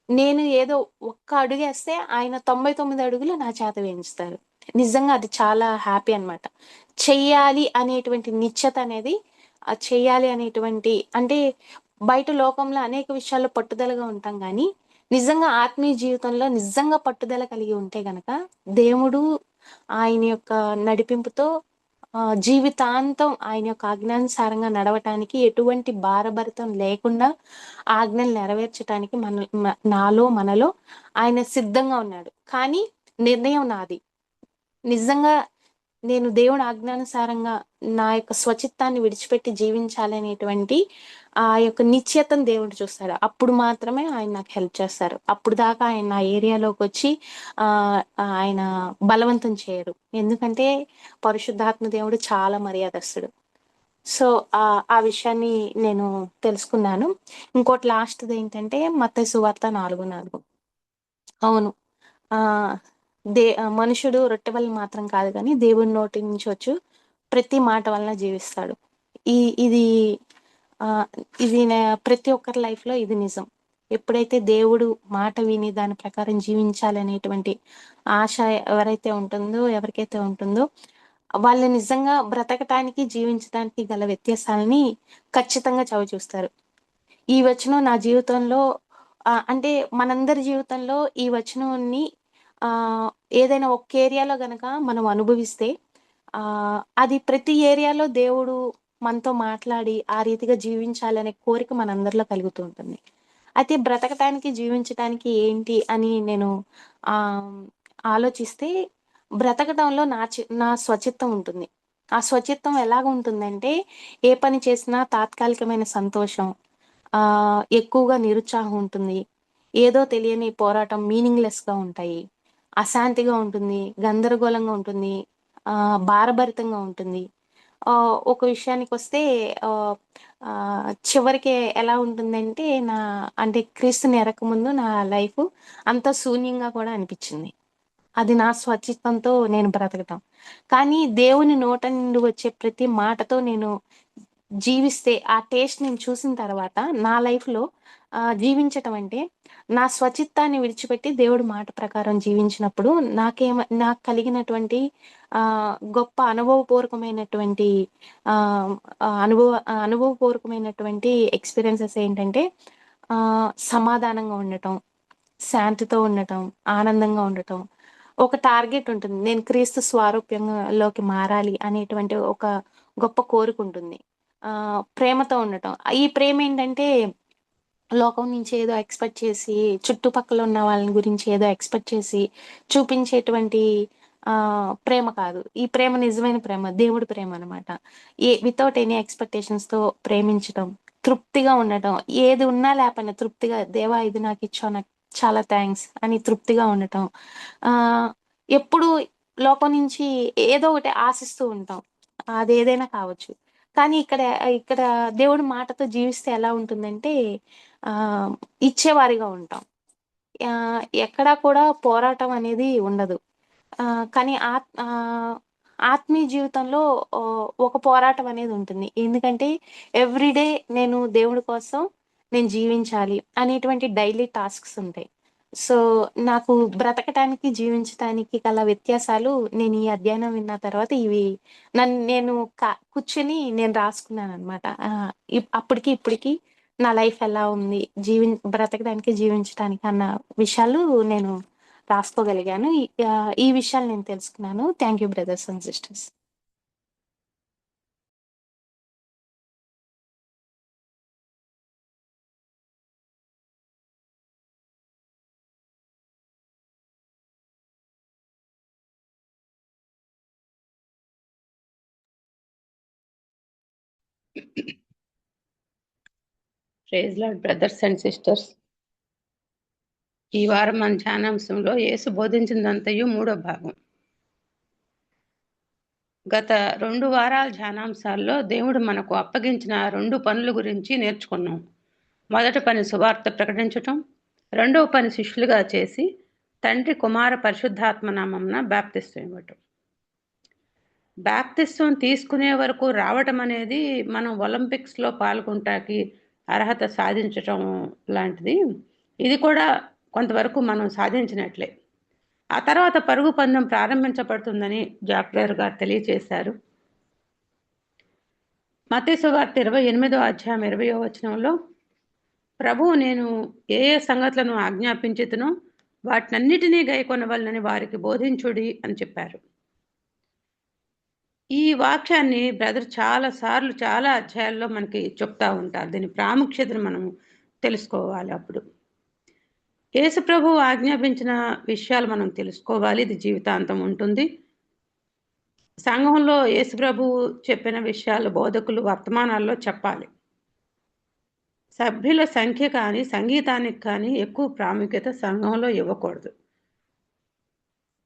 నేను ఏదో ఒక్క అడుగేస్తే ఆయన 99 అడుగులు నా చేత వేయించుతారు. నిజంగా అది చాలా హ్యాపీ అనమాట. చెయ్యాలి అనేటువంటి నిశ్చత అనేది చెయ్యాలి అనేటువంటి అంటే బయట లోకంలో అనేక విషయాల్లో పట్టుదలగా ఉంటాం గానీ, నిజంగా ఆత్మీయ జీవితంలో నిజంగా పట్టుదల కలిగి ఉంటే గనక దేవుడు ఆయన యొక్క నడిపింపుతో జీవితాంతం ఆయన యొక్క ఆజ్ఞానుసారంగా నడవటానికి ఎటువంటి భారభరితం లేకుండా ఆజ్ఞలు నెరవేర్చటానికి నాలో మనలో ఆయన సిద్ధంగా ఉన్నాడు. కానీ నిర్ణయం నాది. నిజంగా నేను దేవుడి ఆజ్ఞానుసారంగా నా యొక్క స్వచిత్తాన్ని విడిచిపెట్టి జీవించాలనేటువంటి ఆ యొక్క నిశ్చయతను దేవుడు చూస్తాడు. అప్పుడు మాత్రమే ఆయన నాకు హెల్ప్ చేస్తారు. అప్పుడు దాకా ఆయన నా ఏరియాలోకొచ్చి ఆయన బలవంతం చేయరు. ఎందుకంటే పరిశుద్ధాత్మ దేవుడు చాలా మర్యాదస్తుడు. సో, ఆ విషయాన్ని నేను తెలుసుకున్నాను. ఇంకోటి లాస్ట్‌దేంటంటే మత్తయి సువార్త 4:4. అవును. ఆహ్, మనుషుడు రొట్టె వల్ల మాత్రం కాదు గానీ, దేవుని నోటి నుంచి వచ్చు ప్రతి మాట వలన జీవిస్తాడు. ఈ ఇది ఆహ్, ఇది ప్రతి ఒక్కరి లైఫ్‌లో ఇది నిజం. ఎప్పుడైతే దేవుడు మాట విని దాని ప్రకారం జీవించాలనేటువంటి ఆశ ఎవరికైతే ఉంటుందో, వాళ్ళు నిజంగా బ్రతకటానికి, జీవించటానికి గల వ్యత్యాసాలని ఖచ్చితంగా చవిచూస్తారు. ఈ వచనం నా జీవితంలో అంటే మనందరి జీవితంలో ఈ వచనాన్ని ఆహ్, ఏదైనా ఒక్క ఏరియాలో గనక మనం అనుభవిస్తే అది ప్రతి ఏరియాలో దేవుడు మనతో మాట్లాడి ఆ రీతిగా జీవించాలనే కోరిక మనందరిలో కలుగుతూ ఉంటుంది. అయితే బ్రతకటానికి, జీవించటానికి ఏంటి అని నేను ఆహ్, ఆలోచిస్తే బ్రతకటంలో నా స్వచిత్తం ఉంటుంది. ఆ స్వచిత్తం ఎలాగుంటుందంటే ఏ పని చేసినా తాత్కాలికమైన సంతోషం, ఎక్కువగా నిరుత్సాహం ఉంటుంది. ఏదో తెలియని పోరాటం మీనింగ్‌లెస్‌గా ఉంటాయి. అశాంతిగా ఉంటుంది. గందరగోళంగా ఉంటుంది. భారభరితంగా ఉంటుంది. ఒక విషయానికొస్తే ఆహ్, చివరికి ఎలా ఉంటుందంటే అంటే క్రీస్తుని ఎరగకముందు నా లైఫు అంతా శూన్యంగా కూడా అనిపిచ్చింది. అది నా స్వచిత్తంతో నేను బ్రతకటం. కానీ దేవుని నోట నుండి వచ్చే ప్రతి మాటతో నేను జీవిస్తే ఆ టేస్ట్ నేను చూసిన తర్వాత నా లైఫ్‌లో జీవించటం అంటే నా స్వచిత్తాన్ని విడిచిపెట్టి దేవుడి మాట ప్రకారం జీవించినప్పుడు నాకు కలిగినటువంటి గొప్ప అనుభవపూర్వకమైనటువంటి ఆహ్, ఆహ్, అనుభవ అనుభవపూర్వకమైనటువంటి ఎక్స్‌పీరియన్సెస్ ఏంటంటే సమాధానంగా ఉండటం, శాంతితో ఉండటం, ఆనందంగా ఉండటం. ఒక టార్గెట్ ఉంటుంది. నేను క్రీస్తు స్వారూప్యంలోకి మారాలి అనేటువంటి ఒక గొప్ప కోరికుంటుంది. ప్రేమతో ఉండటం. ఈ ప్రేమేంటంటే లోకం నుంచి ఏదో ఎక్స్‌పెక్ట్ చేసి, చుట్టుపక్కల ఉన్న వాళ్ళ గురించి ఏదో ఎక్స్‌పెక్ట్ చేసి చూపించేటువంటి ప్రేమ కాదు. ఈ ప్రేమ నిజమైన ప్రేమ. దేవుడి ప్రేమనమాట. వితౌట్ ఎనీ ఎక్స్‌పెక్టేషన్స్‌తో ప్రేమించటం, తృప్తిగా ఉండటం. ఏది ఉన్నా లేకపోయినా తృప్తిగా దేవా ఇది నాకిచ్చావు నాకు చాలా థాంక్స్ అని తృప్తిగా ఉండటం. ఆహ్, ఎప్పుడు లోకం నుంచి ఏదో ఒకటి ఆశిస్తూ ఉంటాం. అదేదైనా కావచ్చు. కానీ ఇక్కడ దేవుడి మాటతో జీవిస్తే ఎలా ఉంటుందంటే ఆహ్, ఇచ్చేవారిగా ఉంటాం. ఎక్కడా కూడా పోరాటం అనేది ఉండదు. కానీ ఆత్మీయ జీవితంలో ఒక పోరాటం అనేది ఉంటుంది. ఎందుకంటే ఎవ్రీడే నేను దేవుడి కోసం నేను జీవించాలి అనేటువంటి డైలీ టాస్క్స్ ఉంటాయి. సో, నాకు బ్రతకటానికి, జీవించటానికి గల వ్యత్యాసాలు నేను ఈ అధ్యయనం విన్న తర్వాత నేను కూర్చొని నేను రాసుకున్నాననమాట. అప్పటికి, ఇప్పటికి నా లైఫ్ ఎలా ఉంది, బ్రతకడానికి, జీవించటానికి అన్న విషయాలు నేను రాసుకోగలిగాను. ఈ విషయాలు నేను తెలుసుకున్నాను. Thank you brothers and sisters. Praise lord brothers and sisters. ఈ వారం మన ధ్యానాంశంలో యేసు బోధించినంతయు 3వ భాగం. గత 2 వారాల ధ్యానాంశాల్లో దేవుడు మనకు అప్పగించిన 2 పనుల గురించి నేర్చుకున్నాం. మొదటి పని సువార్త ప్రకటించటం, రెండవ పని శిష్యులుగా చేసి తండ్రి, కుమార, పరిశుద్ధాత్మ నామమున బాప్తిస్వం ఇవ్వటం. బాప్తిస్వం తీసుకునే వరకు రావటం అనేది మనం ఒలింపిక్స్లో పాల్గొనటానికి అర్హత సాధించటం లాంటిది. ఇది కూడా కొంతవరకు మనం సాధించినట్లే. ఆ తర్వాత పరుగు పందెం ప్రారంభించబడుతుందని జాక్లర్ గారు తెలియచేశారు. మత్తయి సువార్త 28వ అధ్యాయం 20వ వచనంలో ప్రభువు నేను ఏ ఏ సంగతులను ఆజ్ఞాపించుతునో వాటినన్నిటినీ గైకొనవలనని వారికి బోధించుడి అని చెప్పారు. ఈ వాక్యాన్ని బ్రదర్ చాలా సార్లు చాలా అధ్యాయాల్లో మనకి చెప్తా ఉంటారు. దీని ప్రాముఖ్యతను మనం తెలుసుకోవాలి. అప్పుడు యేసు ప్రభువు ఆజ్ఞాపించిన విషయాలు మనం తెలుసుకోవాలి. ఇది జీవితాంతం ఉంటుంది. సంఘంలో యేసు ప్రభువు చెప్పిన విషయాలు బోధకులు వర్తమానాల్లో చెప్పాలి. సభ్యుల సంఖ్య కానీ సంగీతానికి కానీ ఎక్కువ ప్రాముఖ్యత సంఘంలో ఇవ్వకూడదు.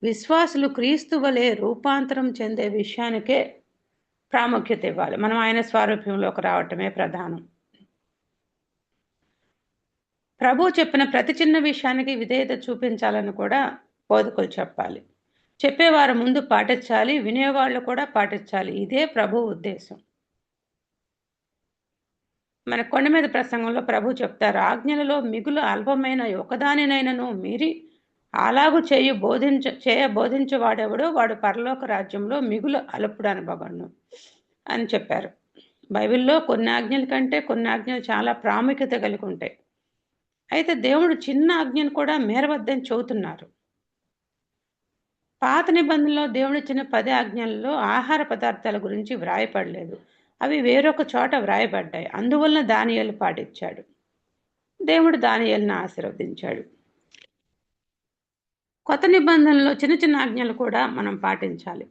విశ్వాసులు క్రీస్తు వలె రూపాంతరం చెందే విషయానికే ప్రాముఖ్యత ఇవ్వాలి. మనం ఆయన స్వారూప్యంలోకి రావటమే ప్రధానం. ప్రభు చెప్పిన ప్రతి చిన్న విషయానికి విధేయత చూపించాలని కూడా బోధకులు చెప్పాలి. చెప్పేవారు ముందు పాటించాలి, వినేవాళ్ళు కూడా పాటించాలి. ఇదే ప్రభు ఉద్దేశం. మన కొండ మీద ప్రసంగంలో ప్రభు చెప్తారు, ఆజ్ఞలలో మిగులు అల్పమైన ఒకదానినైనను మీరి అలాగూ బోధించేవాడెవడో వాడు పరలోక రాజ్యంలో మిగులు అల్పుడు అనబడను అని చెప్పారు. బైబిల్లో కొన్ని ఆజ్ఞల కంటే కొన్ని ఆజ్ఞలు చాలా ప్రాముఖ్యత కలిగి ఉంటాయి. అయితే దేవుడు చిన్న ఆజ్ఞను కూడా మేరవద్దని చెబుతున్నారు. పాత నిబంధనలో దేవుడిచ్చిన 10 ఆజ్ఞలలో ఆహార పదార్థాల గురించి వ్రాయపడలేదు. అవి వేరొక చోట వ్రాయబడ్డాయి. అందువలన దానియేలు పాటించాడు. దేవుడు దానియేలును ఆశీర్వదించాడు. కొత్త నిబంధనలో చిన్న చిన్న ఆజ్ఞలు కూడా మనం పాటించాలి.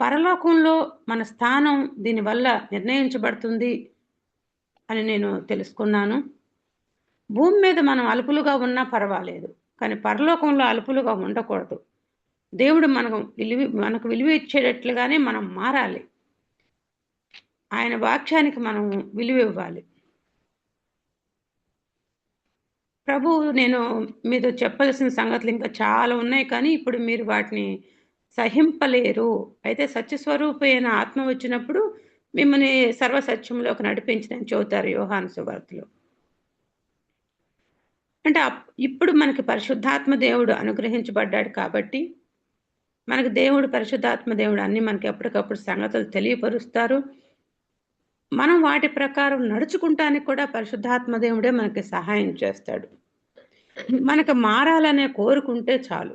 పరలోకంలో మన స్థానం దీనివల్ల నిర్ణయించబడుతుంది అని నేను తెలుసుకున్నాను. భూమి మీద మనం అలుపులుగా ఉన్నా పర్వాలేదు, కానీ పరలోకంలో అలుపులుగా ఉండకూడదు. దేవుడు మనకు విలువ ఇచ్చేటట్లుగానే మనం మారాలి. ఆయన వాక్యానికి మనం విలువ ఇవ్వాలి. ప్రభు నేను మీతో చెప్పాల్సిన సంగతులు ఇంకా చాలా ఉన్నాయి, కానీ ఇప్పుడు మీరు వాటిని సహింపలేరు. అయితే సత్యస్వరూపైన ఆత్మ వచ్చినప్పుడు మిమ్మల్ని సర్వసత్యంలోకి నడిపించదని చెబుతారు యోహాను సువార్తలో. అంటే ఇప్పుడు మనకి పరిశుద్ధాత్మ దేవుడు అనుగ్రహించబడ్డాడు కాబట్టి మనకు పరిశుద్ధాత్మ దేవుడు అన్ని మనకి ఎప్పటికప్పుడు సంగతులు తెలియపరుస్తారు. మనం వాటి ప్రకారం నడుచుకుంటానికి కూడా పరిశుద్ధాత్మ దేవుడే మనకి సహాయం చేస్తాడు. మనకు మారాలనే కోరుకుంటే చాలు.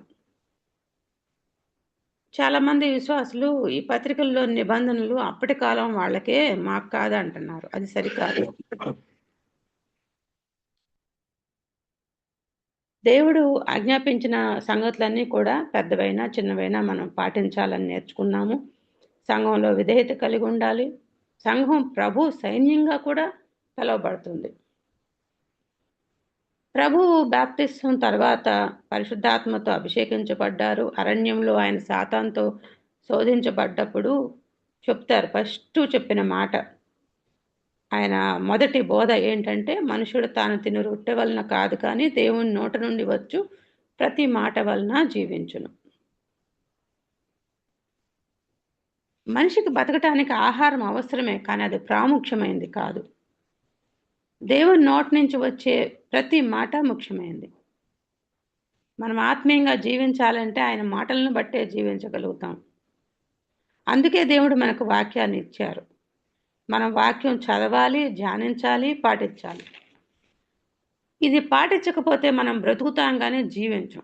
చాలా మంది విశ్వాసులు ఈ పత్రికల్లో నిబంధనలు అప్పటి కాలం వాళ్ళకే, మాకు కాదు అంటున్నారు. అది సరికాదు. దేవుడు ఆజ్ఞాపించిన సంగతులన్నీ కూడా పెద్దవైనా చిన్నవైనా మనం పాటించాలని నేర్చుకున్నాము. సంఘంలో విధేయత కలిగి ఉండాలి. సంఘం ప్రభు సైన్యంగా కూడా పిలువబడుతుంది. ప్రభు బాప్తిస్వం తర్వాత పరిశుద్ధాత్మతో అభిషేకించబడ్డారు. అరణ్యంలో ఆయన సాతానుతో శోధించబడ్డప్పుడు చెప్తారు, ఫస్ట్ చెప్పిన మాట, ఆయన మొదటి బోధ ఏంటంటే, మనుషుడు తాను తిను రొట్టె వలన కాదు కానీ దేవుని నోట నుండి వచ్చు ప్రతి మాట వలన జీవించును. మనిషికి బతకటానికి ఆహారం అవసరమే, కానీ అది ప్రాముఖ్యమైనది కాదు. దేవుని నోటి నుంచి వచ్చే ప్రతి మాట ముఖ్యమైనది. మనం ఆత్మీయంగా జీవించాలంటే ఆయన మాటలను బట్టే జీవించగలుగుతాం. అందుకే దేవుడు మనకు వాక్యాన్ని ఇచ్చారు. మనం వాక్యం చదవాలి, ధ్యానించాలి, పాటించాలి. ఇది పాటించకపోతే మనం బ్రతుకుతాం కానీ జీవించం.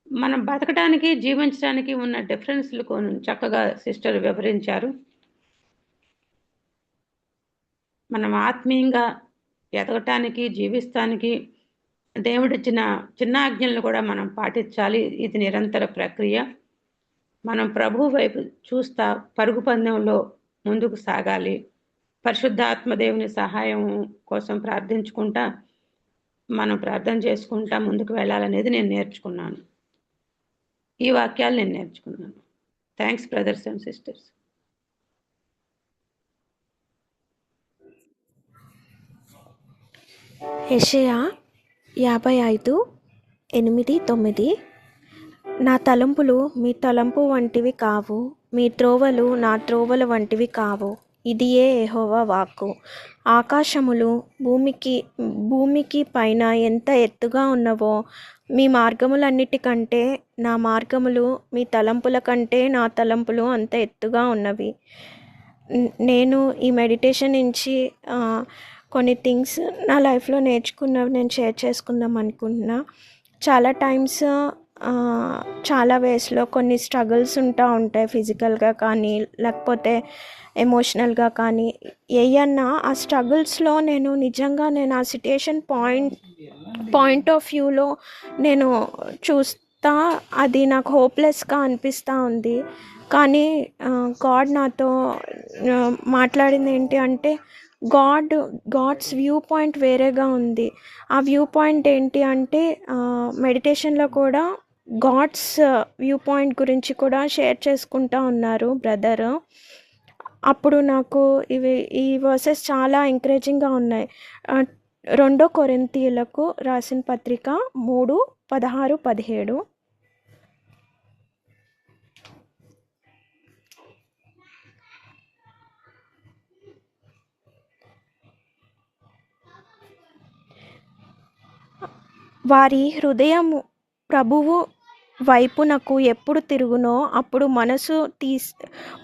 మనం బతకడానికి జీవించడానికి ఉన్న డిఫరెన్స్లు కొన్ని చక్కగా సిస్టర్ వివరించారు. మనం ఆత్మీయంగా ఎదగటానికి జీవిస్తానికి దేవుడిచ్చిన చిన్న ఆజ్ఞలను కూడా మనం పాటించాలి. ఇది నిరంతర ప్రక్రియ. మనం ప్రభు వైపు చూస్తా పరుగు పందెంలో ముందుకు సాగాలి. పరిశుద్ధాత్మ దేవుని సహాయం కోసం ప్రార్థించుకుంటా, మనం ప్రార్థన చేసుకుంటా ముందుకు వెళ్ళాలనేది నేను నేర్చుకున్నాను. ఈ వాక్యాలు నేను నేర్చుకున్నాను. Thanks brothers and sisters. యెషయా 55:8-9. నా తలంపులు మీ తలంపు వంటివి కావు, మీ త్రోవలు నా త్రోవల వంటివి కావు. ఇదియే యెహోవా వాక్కు. ఆకాశములు భూమికి పైన ఎంత ఎత్తుగా ఉన్నవో, మీ మార్గములన్నిటికంటే నా మార్గములు, మీ తలంపుల కంటే నా తలంపులు అంత ఎత్తుగా ఉన్నవి. నేను ఈ మెడిటేషన్ నుంచి కొన్ని థింగ్స్ నా లైఫ్లో నేర్చుకున్నవి నేను షేర్ చేసుకుందాం అనుకుంటున్నా. చాలా టైమ్స్ చాలా వేస్లో కొన్ని స్ట్రగుల్స్ ఉంటాయి, ఫిజికల్గా కానీ లేకపోతే ఎమోషనల్గా కానీ. ఏయన్నా ఆ స్ట్రగుల్స్లో నేను నిజంగా ఆ సిట్యుయేషన్ పాయింట్ ఆఫ్ వ్యూలో నేను చూస్తా, అది నాకు హోప్లెస్గా అనిపిస్తూ ఉంది. కానీ గాడ్ నాతో మాట్లాడింది ఏంటి అంటే, గాడ్స్ వ్యూ పాయింట్ వేరేగా ఉంది. ఆ వ్యూ పాయింట్ ఏంటి అంటే, మెడిటేషన్లో కూడా గాడ్స్ వ్యూ పాయింట్ గురించి కూడా షేర్ చేసుకుంటూ ఉన్నారు బ్రదర్. అప్పుడు నాకు ఈ వర్సెస్ చాలా ఎంకరేజింగ్గా ఉన్నాయి. 2 కొరింథీయులకు రాసిన పత్రిక 3:16-17. వారి హృదయము ప్రభువు వైపునకు ఎప్పుడు తిరుగునో అప్పుడు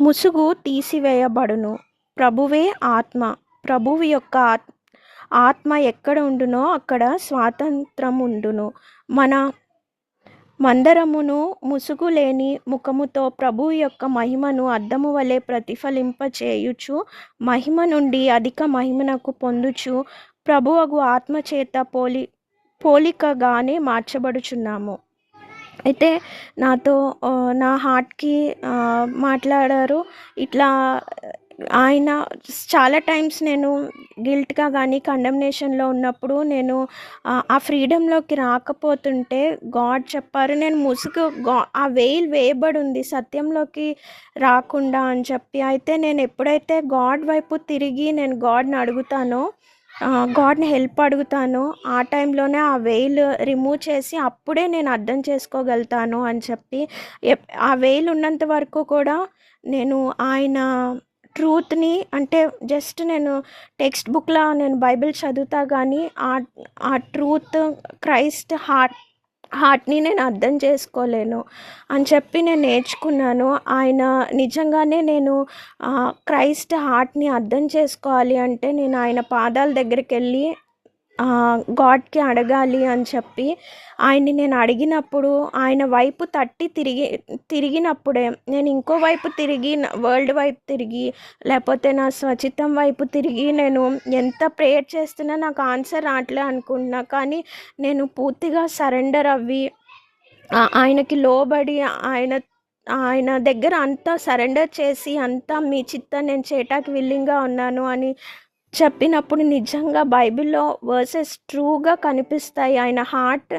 ముసుగు తీసివేయబడును. ప్రభువే ఆత్మ. ప్రభువు యొక్క ఆత్మ ఎక్కడ ఉండునో అక్కడ స్వాతంత్రం ఉండును. మందరమును ముసుగు లేని ముఖముతో ప్రభువు యొక్క మహిమను అద్దము వలె ప్రతిఫలింపచేయుచు, మహిమ నుండి అధిక మహిమనకు పొందుచు, ప్రభువగు ఆత్మ చేత పోలికగానే మార్చబడుచున్నాము. అయితే నాతో నా హార్ట్కి మాట్లాడారు. ఇట్లా ఆయన చాలా టైమ్స్ నేను గిల్ట్గా కానీ కండమ్నేషన్లో ఉన్నప్పుడు నేను ఆ ఫ్రీడంలోకి రాకపోతుంటే గాడ్ చెప్పారు, నేను ఆ వెయిల్ వేయబడి ఉంది సత్యంలోకి రాకుండా అని చెప్పి. అయితే నేను ఎప్పుడైతే గాడ్ వైపు తిరిగి నేను గాడ్ని అడుగుతానో, గాడ్ని హెల్ప్ అడుగుతాను, ఆ టైంలోనే ఆ వెయిల్ రిమూవ్ చేసి అప్పుడే నేను అర్థం చేసుకోగలుగుతాను అని చెప్పి. ఆ వెయిల్ ఉన్నంత వరకు కూడా నేను ఆయన ట్రూత్ని, అంటే జస్ట్ నేను టెక్స్ట్ బుక్లా నేను బైబిల్ చదువుతా కానీ ఆ ట్రూత్ క్రైస్ట్ హార్ట్ని నేను అర్థం చేసుకోలేను అని చెప్పి నేను నేర్చుకున్నాను. ఆయన నిజంగానే నేను క్రైస్ట్ హార్ట్ని అర్థం చేసుకోవాలి అంటే నేను ఆయన పాదాల దగ్గరికి వెళ్ళి గాడ్కి అడగాలి అని చెప్పి ఆయన్ని నేను అడిగినప్పుడు ఆయన వైపు తట్టి తిరిగినప్పుడే నేను ఇంకో వైపు తిరిగి, వరల్డ్ వైపు తిరిగి లేకపోతే నా స్వచిత్తం వైపు తిరిగి నేను ఎంత ప్రేయర్ చేస్తున్నా నాకు ఆన్సర్ రావట్లే అనుకుంటున్నా. కానీ నేను పూర్తిగా సరెండర్ అవ్వి ఆయనకి లోబడి ఆయన దగ్గర అంతా సరెండర్ చేసి అంతా మీ చిత్తం నేను చేయటానికి విల్లింగ్గా ఉన్నాను అని చెప్పినప్పుడు నిజంగా బైబిల్లో వర్సెస్ ట్రూగా కనిపిస్తాయి, ఆయన హార్ట్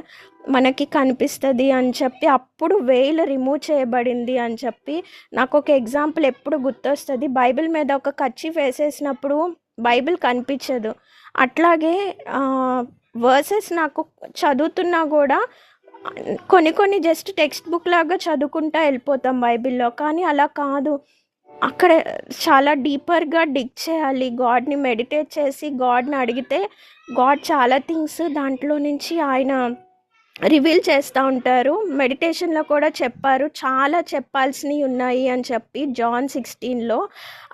మనకి కనిపిస్తుంది అని చెప్పి. అప్పుడు వెయిల్ రిమూవ్ చేయబడింది అని చెప్పి నాకు ఒక ఎగ్జాంపుల్ ఎప్పుడు గుర్తొస్తుంది. బైబిల్ మీద ఒక కర్చీఫ్ వేసేసినప్పుడు బైబిల్ కనిపించదు. అట్లాగే వర్సెస్ నాకు చదువుతున్నా కూడా కొన్ని కొన్ని జస్ట్ టెక్స్ట్ బుక్ లాగా చదువుకుంటా వెళ్ళిపోతాం బైబిల్‌లో. కానీ అలా కాదు. అక్కడ చాలా డీపర్‌గా డిగ్ చేయాలి. గాడ్‌ని మెడిటేట్ చేసి గాడ్‌ని అడిగితే గాడ్ చాలా థింగ్స్ దాంట్లో నుంచి ఆయన రివీల్ చేస్తూ ఉంటారు. మెడిటేషన్‌లో కూడా చెప్పారు. చాలా చెప్పాల్సినవి ఉన్నాయి అని చెప్పి జాన్ 16లో.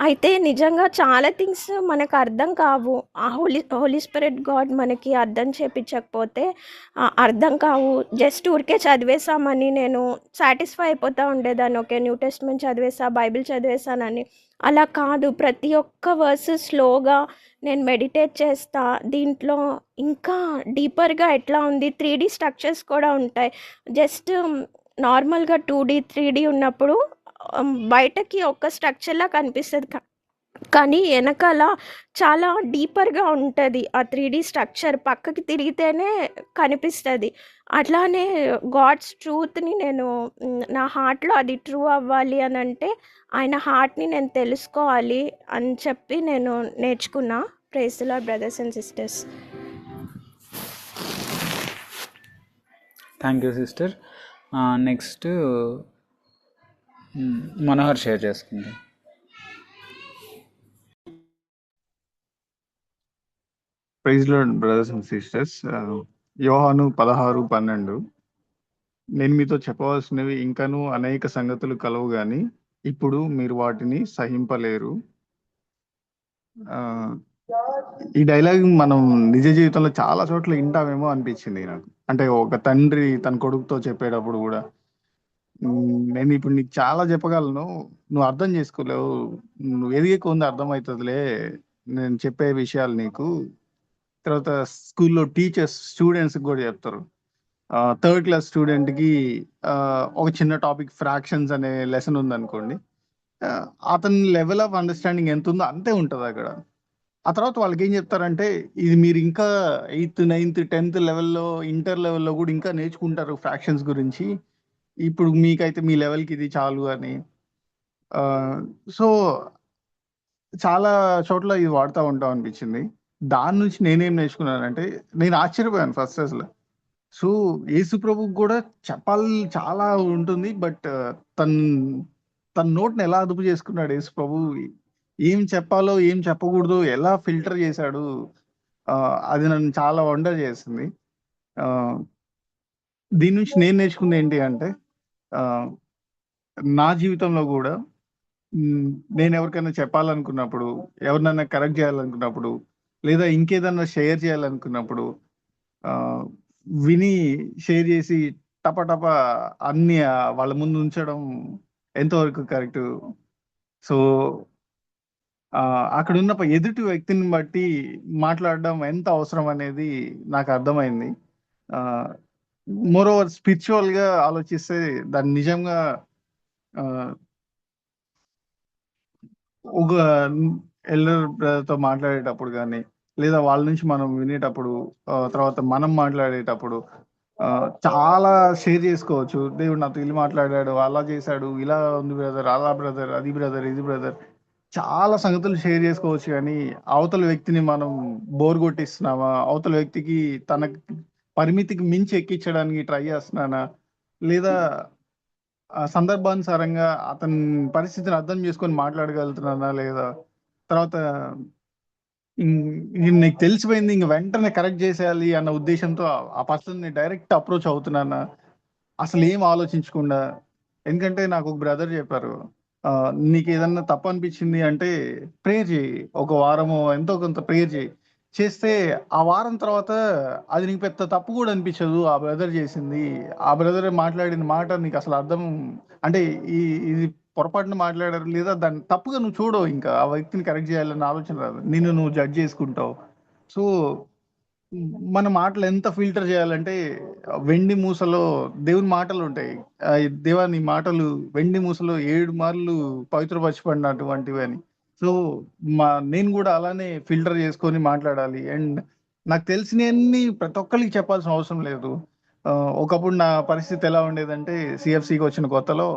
అయితే నిజంగా చాలా థింగ్స్ మనకు అర్థం కావు. ఆ హోలీ స్పిరిట్ గాడ్ మనకి అర్థం చేపించకపోతే అర్థం కావు. జస్ట్ ఊరికే చదివేసామని నేను సాటిస్ఫై అయిపోతూ ఉండేదాన్ని. ఓకే, న్యూ టెస్ట్‌మెంట్ చదివేసా, బైబిల్ చదివేసానని. అలా కాదు. ప్రతి ఒక్క వర్స్ స్లోగా నేను మెడిటేట్ చేస్తా. దీంట్లో ఇంకా డీపర్‌గా ఎట్లా ఉంది, 3D స్ట్రక్చర్స్ కూడా ఉంటాయి. జస్ట్ నార్మల్‌గా 2D, 3D ఉన్నప్పుడు బయటకి ఒక స్ట్రక్చర్‌లా కనిపిస్తది. కానీ వెనకాల చాలా డీపర్‌గా ఉంటది. ఆ 3D స్ట్రక్చర్ పక్కకి తిరిగితేనే కనిపిస్తది. అట్లానే గాడ్స్ ట్రూత్‌ని నేను నా హార్ట్‌లో అది ట్రూ అవ్వాలి అనంటే ఆయన హార్ట్‌ని నేను తెలుసుకోవాలి అని చెప్పి నేను నేర్చుకున్నా. Praise the lord brothers and sisters. Thank you sister. Next Manohar share చేసుకుందాం. Praise lord brothers and sisters. Yohanu 16:12 నేను మీతో చెప్పవలసినవి ఇంకనూ అనేక సంగతులు కలవు గాని ఇప్పుడు మీరు వాటిని సహింపలేరు. ఆ, ఈ డైలాగ్ మనం నిజ జీవితంలో చాలా చోట్ల వింటామేమో అనిపించింది నాకు. అంటే ఒక తండ్రి తన కొడుకుతో చెప్పేటప్పుడు కూడా నేను ఇప్పుడు నీకు చాలా చెప్పగలను, నువ్వు అర్థం చేసుకోలేవు, నువ్వు ఎదిగే కొంది అర్థమవుతుందిలే నేను చెప్పే విషయాలు నీకు. తర్వాత స్కూల్లో టీచర్స్ స్టూడెంట్స్ కూడా చెప్తారు. 3rd క్లాస్ స్టూడెంట్కి ఒక చిన్న టాపిక్ ఫ్రాక్షన్స్ అనే లెసన్ ఉందనుకోండి, అతని లెవెల్ ఆఫ్ అండర్స్టాండింగ్ ఎంత ఉందో అంతే ఉంటుంది అక్కడ. ఆ తర్వాత వాళ్ళకి ఏం చెప్తారంటే ఇది మీరు ఇంకా 8th, 9th, 10th లెవెల్లో, ఇంటర్ లెవెల్లో కూడా ఇంకా నేర్చుకుంటారు ఫ్రాక్షన్స్ గురించి, ఇప్పుడు మీకైతే మీ లెవెల్కి ఇది చాలు అని. సో చాలా చోట్ల ఇది వాడుతూ ఉంటాం అనిపించింది. దాని నుంచి నేనేం నేర్చుకున్నానంటే నేను ఆశ్చర్యపోయాను ఫస్ట్ అసలు. సో యేసు ప్రభుకి కూడా చెప్పాలి చాలా ఉంటుంది, బట్ తన తన నోట్ని ఎలా అదుపు చేసుకున్నాడు యేసు ప్రభు, ఏం చెప్పాలో ఏం చెప్పకూడదు ఎలా ఫిల్టర్ చేశాడు, అది నన్ను చాలా వండర్ చేసింది. ఆ, దీని నుంచి నేను నేర్చుకుంది ఏంటి అంటే నా జీవితంలో కూడా నేను ఎవరికైనా చెప్పాలనుకున్నప్పుడు, ఎవరినైనా కరెక్ట్ చేయాలనుకున్నప్పుడు, లేదా ఇంకేదన్నా షేర్ చేయాలనుకున్నప్పుడు విని షేర్ చేసి టపటప అన్ని వాళ్ళ ముందు ఉంచడం ఎంతవరకు కరెక్ట్. సో అక్కడ ఉన్న ఎదుటి వ్యక్తిని బట్టి మాట్లాడడం ఎంత అవసరం అనేది నాకు అర్థమైంది. మోరోవర్ స్పిరిచువల్ గా ఆలోచిస్తే దాన్ని నిజంగా ఒక ఎల్డర్ బ్రదర్తో మాట్లాడేటప్పుడు కానీ, లేదా వాళ్ళ నుంచి మనం వినేటప్పుడు, తర్వాత మనం మాట్లాడేటప్పుడు చాలా షేర్ చేసుకోవచ్చు. దేవుడు నాతో ఇలా మాట్లాడాడు, అలా చేశాడు, ఇలా ఉంది బ్రదర్, అలా బ్రదర్, అది బ్రదర్, ఇది బ్రదర్, చాలా సంగతులు షేర్ చేసుకోవచ్చు. కానీ అవతల వ్యక్తిని మనం బోర్ కొట్టిస్తున్నామా, అవతల వ్యక్తికి తన పరిమితికి మించి ఎక్కించడానికి ట్రై చేస్తున్నానా, లేదా సందర్భానుసారంగా అతని పరిస్థితిని అర్థం చేసుకొని మాట్లాడగలుగుతున్నానా లేదా, తర్వాత నీకు తెలిసిపోయింది ఇంక వెంటనే కరెక్ట్ చేసేయాలి అన్న ఉద్దేశంతో ఆ పర్సన్ని డైరెక్ట్ అప్రోచ్ అవుతున్నానా, అసలు ఏం ఆలోచించకుండా. ఎందుకంటే నాకు ఒక బ్రదర్ చెప్పారు, నీకు ఏదన్నా తప్పు అనిపించింది అంటే ప్రేయర్ చేయి, ఒక వారము ఎంతో కొంత ప్రేయర్ చేస్తే ఆ వారం తర్వాత అది నీకు పెద్ద తప్పు కూడా అనిపించదు. ఆ బ్రదర్ చేసింది, ఆ బ్రదర్ మాట్లాడిన మాట నీకు అసలు అర్థం, అంటే ఇది పొరపాటున మాట్లాడారు లేదా దాన్ని తప్పుగా నువ్వు చూడవు, ఇంకా ఆ వ్యక్తిని కరెక్ట్ చేయాలన్న ఆలోచన రాదు, నిన్ను నువ్వు జడ్జ్ చేసుకుంటావు. సో మన మాటలు ఎంత ఫిల్టర్ చేయాలంటే వెండి మూసలో దేవుని మాటలు ఉంటాయి. దేవా నీ మాటలు వెండి మూసలో 7 మార్లు పవిత్రపరచబడినటువంటివి అని. సో నేను కూడా అలానే ఫిల్టర్ చేసుకొని మాట్లాడాలి. అండ్ నాకు తెలిసినవన్నీ ప్రతి ఒక్కరికి చెప్పాల్సిన అవసరం లేదు. ఒకప్పుడు నా పరిస్థితి ఎలా ఉండేదంటే, సిఎఫ్సికి వచ్చిన కొత్తలో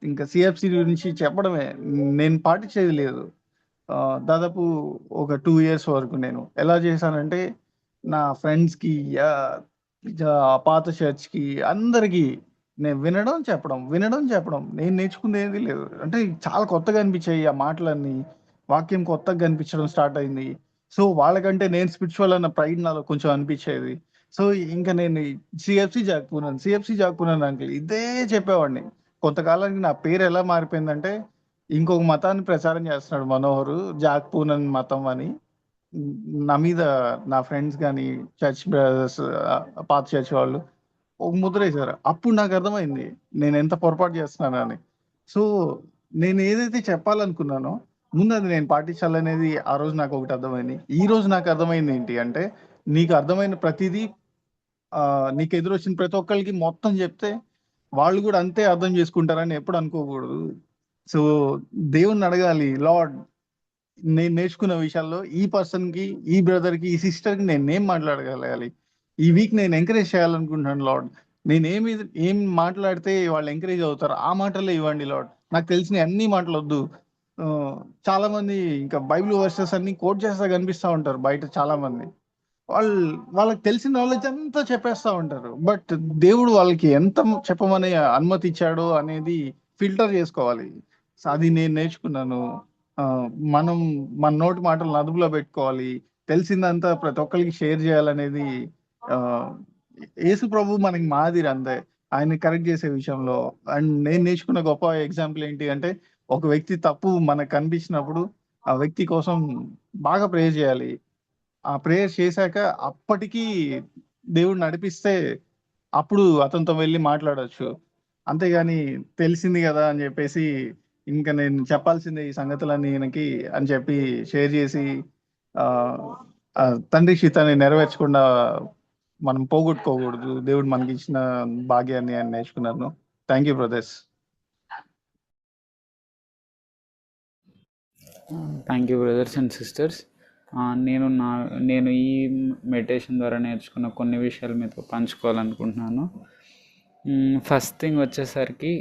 ఇంకా సిఎఫ్సి గురించి చెప్పడమే, నేను పాటించేది లేదు. దాదాపు ఒక 2 years వరకు నేను ఎలా చేశానంటే, నా ఫ్రెండ్స్కి పాత చర్చ్‌కి అందరికీ నేను వినడం. నేను నేర్చుకుంది ఏది లేదు. అంటే చాలా కొత్తగా అనిపించాయి ఆ మాటలన్నీ. వాక్యం కొత్తగా కనిపించడం స్టార్ట్ అయింది. సో, వాళ్ళకంటే నేను స్పిరిచువల్ అన్న ప్రైడ్ నాలో కొంచెం అనిపించేది. సో, ఇంక నేను సిఎఫ్‌సి జాగ్‌పూనన్ అంకుల్ ఇదే చెప్పేవాడిని. కొంతకాలానికి నా పేరు ఎలా మారిపోయిందంటే, ఇంకొక మతాన్ని ప్రచారం చేస్తున్నాడు మనోహరు జాగ్‌పూనన్ మతం అని. హ్మ్. నా మీద నా ఫ్రెండ్స్ గాని, చర్చ్ బ్రదర్స్ పాత చర్చ్ వాళ్ళు ఒక ముద్రేశారు. అప్పుడు నాకర్థమైంది నేనెంత పొరపాటు చేస్తున్నానని. సో, నేనేదైతే చెప్పాలనుకున్నానో, ముందు అది నేను పాటించాలనేది ఆ రోజు నాకొకటి అర్థమైంది. ఈ రోజు నాకర్థమైందేంటి అంటే, నీకు అర్థమైన ప్రతీదీ నీకెదురొచ్చిన ప్రతి ఒక్కళ్ళకి మొత్తం చెప్తే, వాళ్ళు గూడా అంతే అర్థం చేసుకుంటారని ఎప్పుడు అనుకోకూడదు. సో, దేవుడినడగాలి, లార్డ్ నేను నేర్చుకున్న విషయాల్లో ఈ పర్సన్‌కి, ఈ బ్రదర్‌కి, ఈ సిస్టర్‌కి నేనేం మాట్లాడగలగాలి? ఈ వీక్ నేను ఎంకరేజ్ చేయాలనుకుంటున్నాను లార్డ్. ఏం మాట్లాడితే వాళ్ళు ఎంకరేజ్ అవుతారో ఆ మాటలే ఇవ్వండి లార్డ్. నాకు తెలిసిన అన్ని మాటలొద్దు. చాలామంది ఇంకా బైబిల్ వర్సెస్ అన్నీ కోట్ చేస్తా కనిపిస్తా ఉంటారు బయట చాలామంది. వాళ్ళు వాళ్ళకి తెలిసిన నాలెడ్జ్ అంతా చెప్పేస్తా ఉంటారు. బట్ దేవుడు వాళ్ళకి ఎంత చెప్పమని అనుమతి ఇచ్చాడో అనేది ఫిల్టర్ చేసుకోవాలి. సో, అది నేను నేర్చుకున్నాను. మనం మన నోటి మాటలను అదుపులో పెట్టుకోవాలి. తెలిసిందంతా ప్రతి ఒక్కరికి షేర్ చేయాలనేది ఆహ్, యేసు ప్రభు మనకి మాదిరి అంతే. ఆయన్ని కరెక్ట్ చేసే విషయంలో. అండ్ నేను నేర్చుకున్న గొప్ప ఎగ్జాంపుల్ ఏంటి అంటే, ఒక వ్యక్తి తప్పు మనకు కనిపించినప్పుడు ఆ వ్యక్తి కోసం బాగా ప్రేయర్ చేయాలి. ఆ ప్రేయర్ చేశాక అప్పటికి దేవుడు నడిపిస్తే అప్పుడు అతనితో వెళ్లి మాట్లాడొచ్చు. అంతేగాని తెలిసింది గదా! అని జెప్పేసి ఇంక నేను చెప్పాల్సిందే ఈ సంగతులన్నీ ఈయనకి అని చెప్పి షేర్ జేసి ఆహ్, తండ్రి చిత్తాన్ని నెరవేర్చకుండా మనం పోగొట్టుకోకూడదు. దేవుడు మనకిచ్చిన భాగ్యాన్ని అని నేర్చుకున్నాను. Thank you brothers. Thank you brothers and sisters. నేను ఈ మెడిటేషన్ ద్వారా నేర్చుకున్న కొన్ని విషయాలు మీతో పంచుకోవాలనుకుంటున్నాను. ఫస్ట్ థింగ్ వచ్చేసరికి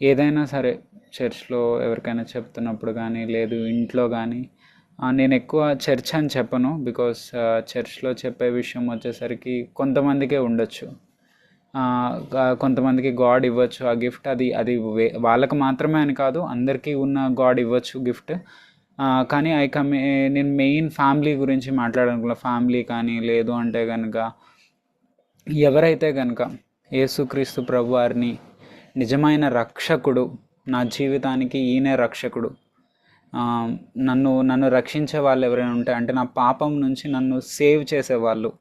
ఏదైనా సరే చర్చ్లో ఎవరికైనా చెప్తున్నప్పుడు కానీ లేదు ఇంట్లో కానీ నేను ఎక్కువ చర్చ్ అని చెప్పను. బికాస్ చర్చ్లో చెప్పే విషయం వచ్చేసరికి కొంతమందికే ఉండొచ్చు, కొంతమందికి గాడ్ ఇవ్వచ్చు ఆ గిఫ్ట్. అది వాళ్ళకు మాత్రమే అని కాదు, అందరికీ ఉన్న గాడ్ ఇవ్వచ్చు గిఫ్ట్. కానీ నేను మెయిన్ ఫ్యామిలీ గురించి మాట్లాడాలనుకున్నా. ఫ్యామిలీ కానీ లేదు అంటే కనుక ఎవరైతే కనుక యేసుక్రీస్తు ప్రభువారిని నిజమైన రక్షకుడు, నా జీవితానికి ఈయనే రక్షకుడు, నన్ను రక్షించే వాళ్ళు ఎవరైనా ఉంటే, అంటే నా పాపం నుంచి నన్ను సేవ్ చేసేవాళ్ళు,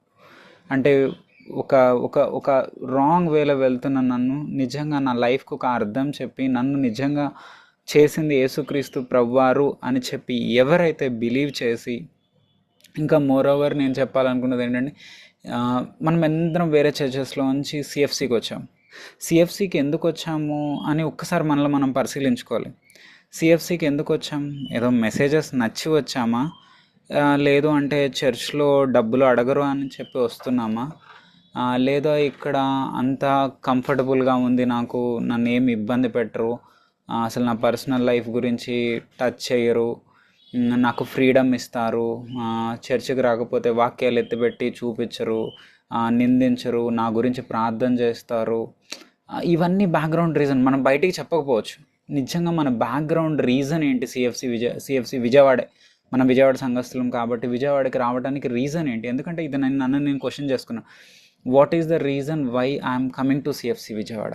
అంటే ఒక రాంగ్ వేలో వెళ్తున్న నన్ను నిజంగా నా లైఫ్కి ఒక అర్థం చెప్పి నన్ను నిజంగా చేసింది యేసుక్రీస్తు ప్రభువారు అని చెప్పి ఎవరైతే బిలీవ్ చేసి, ఇంకా మోరోవర్ నేను చెప్పాలనుకున్నది ఏంటంటే, మనం అందరం వేరే చర్చెస్లో నుంచి సిఎఫ్సికి వచ్చాం. సిఎఫ్సికి ఎందుకు వచ్చాము అని ఒక్కసారి మనలో మనం పరిశీలించుకోవాలి. సిఎఫ్సికి ఎందుకు వచ్చాం? ఏదో మెసేజెస్ నచ్చి వచ్చామా, లేదు అంటే చర్చ్లో డబ్బులు అడగరు అని చెప్పి వస్తున్నామా, లేదా ఇక్కడ అంతా కంఫర్టబుల్గా ఉంది, నన్ను ఏమి ఇబ్బంది పెట్టరు, అసలు నా పర్సనల్ లైఫ్ గురించి టచ్ చేయరు, నాకు ఫ్రీడమ్ ఇస్తారు, చర్చికి రాకపోతే వాక్యాలు ఎత్తిపెట్టి చూపించరు, నిందించరు, నా గురించి ప్రార్థన చేస్తారు. ఇవన్నీ బ్యాక్గ్రౌండ్ రీజన్ మనం బయటికి చెప్పకపోవచ్చు. నిజంగా మన బ్యాక్గ్రౌండ్ రీజన్ ఏంటి? సిఎఫ్సి విజయవాడే, మనం విజయవాడ సంఘస్థులం కాబట్టి విజయవాడకి రావడానికి రీజన్ ఏంటి? ఎందుకంటే ఇది నన్ను నేను క్వశ్చన్ చేసుకున్నాను. What is the reason why I'm coming to CFC Vijayawada?